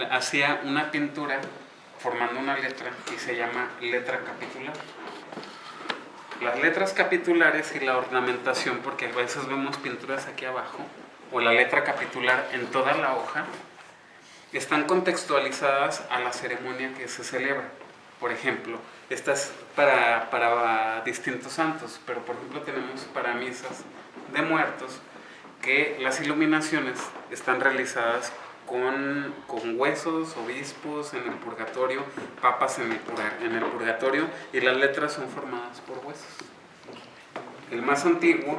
hacía una pintura formando una letra y se llama letra capitular. Las letras capitulares y la ornamentación, porque a veces vemos pinturas aquí abajo, o la letra capitular en toda la hoja, están contextualizadas a la ceremonia que se celebra. Por ejemplo, esta es para distintos santos, pero por ejemplo tenemos para misas de muertos que las iluminaciones están realizadas con huesos, obispos en el purgatorio, papas en el purgatorio, y las letras son formadas por huesos. El más antiguo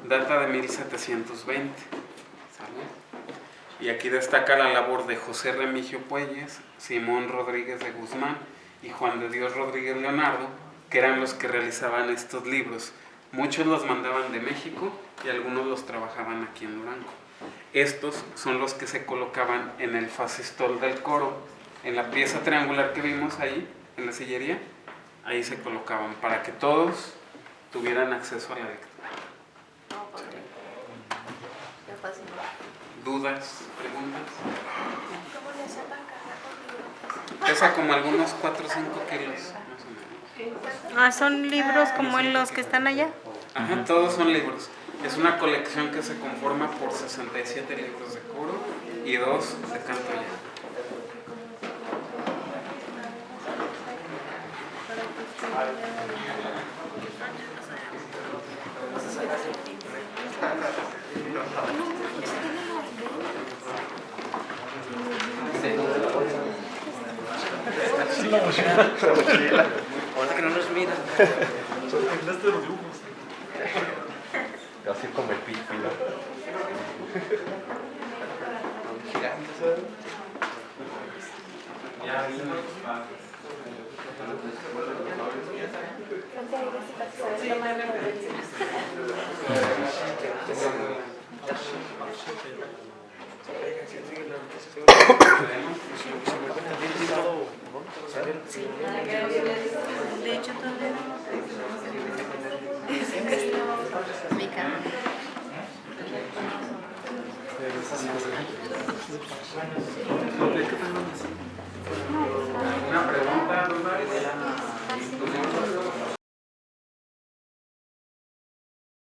data de 1720. ¿Sale? Y aquí destaca la labor de José Remigio Puelles, Simón Rodríguez de Guzmán y Juan de Dios Rodríguez Leonardo, que eran los que realizaban estos libros. Muchos los mandaban de México y algunos los trabajaban aquí en Durango. Estos son los que se colocaban en el facistol del coro, en la pieza triangular que vimos ahí, en la sillería. Ahí se colocaban para que todos tuvieran acceso a la lectura. ¿Dudas? ¿Preguntas? ¿Cómo le hacen para cargar con libros? Pesa como algunos 4 o 5 kilos, más o menos. Son libros como en los que están allá. Ajá, todos son libros. Es una colección que se conforma por 67 libros de coro y 2 de canto llano. Ahora que no nos miran. Casi como el pípilo. Gigantes, ¿sabes? De hecho, todavía no mi cámara. ¿Qué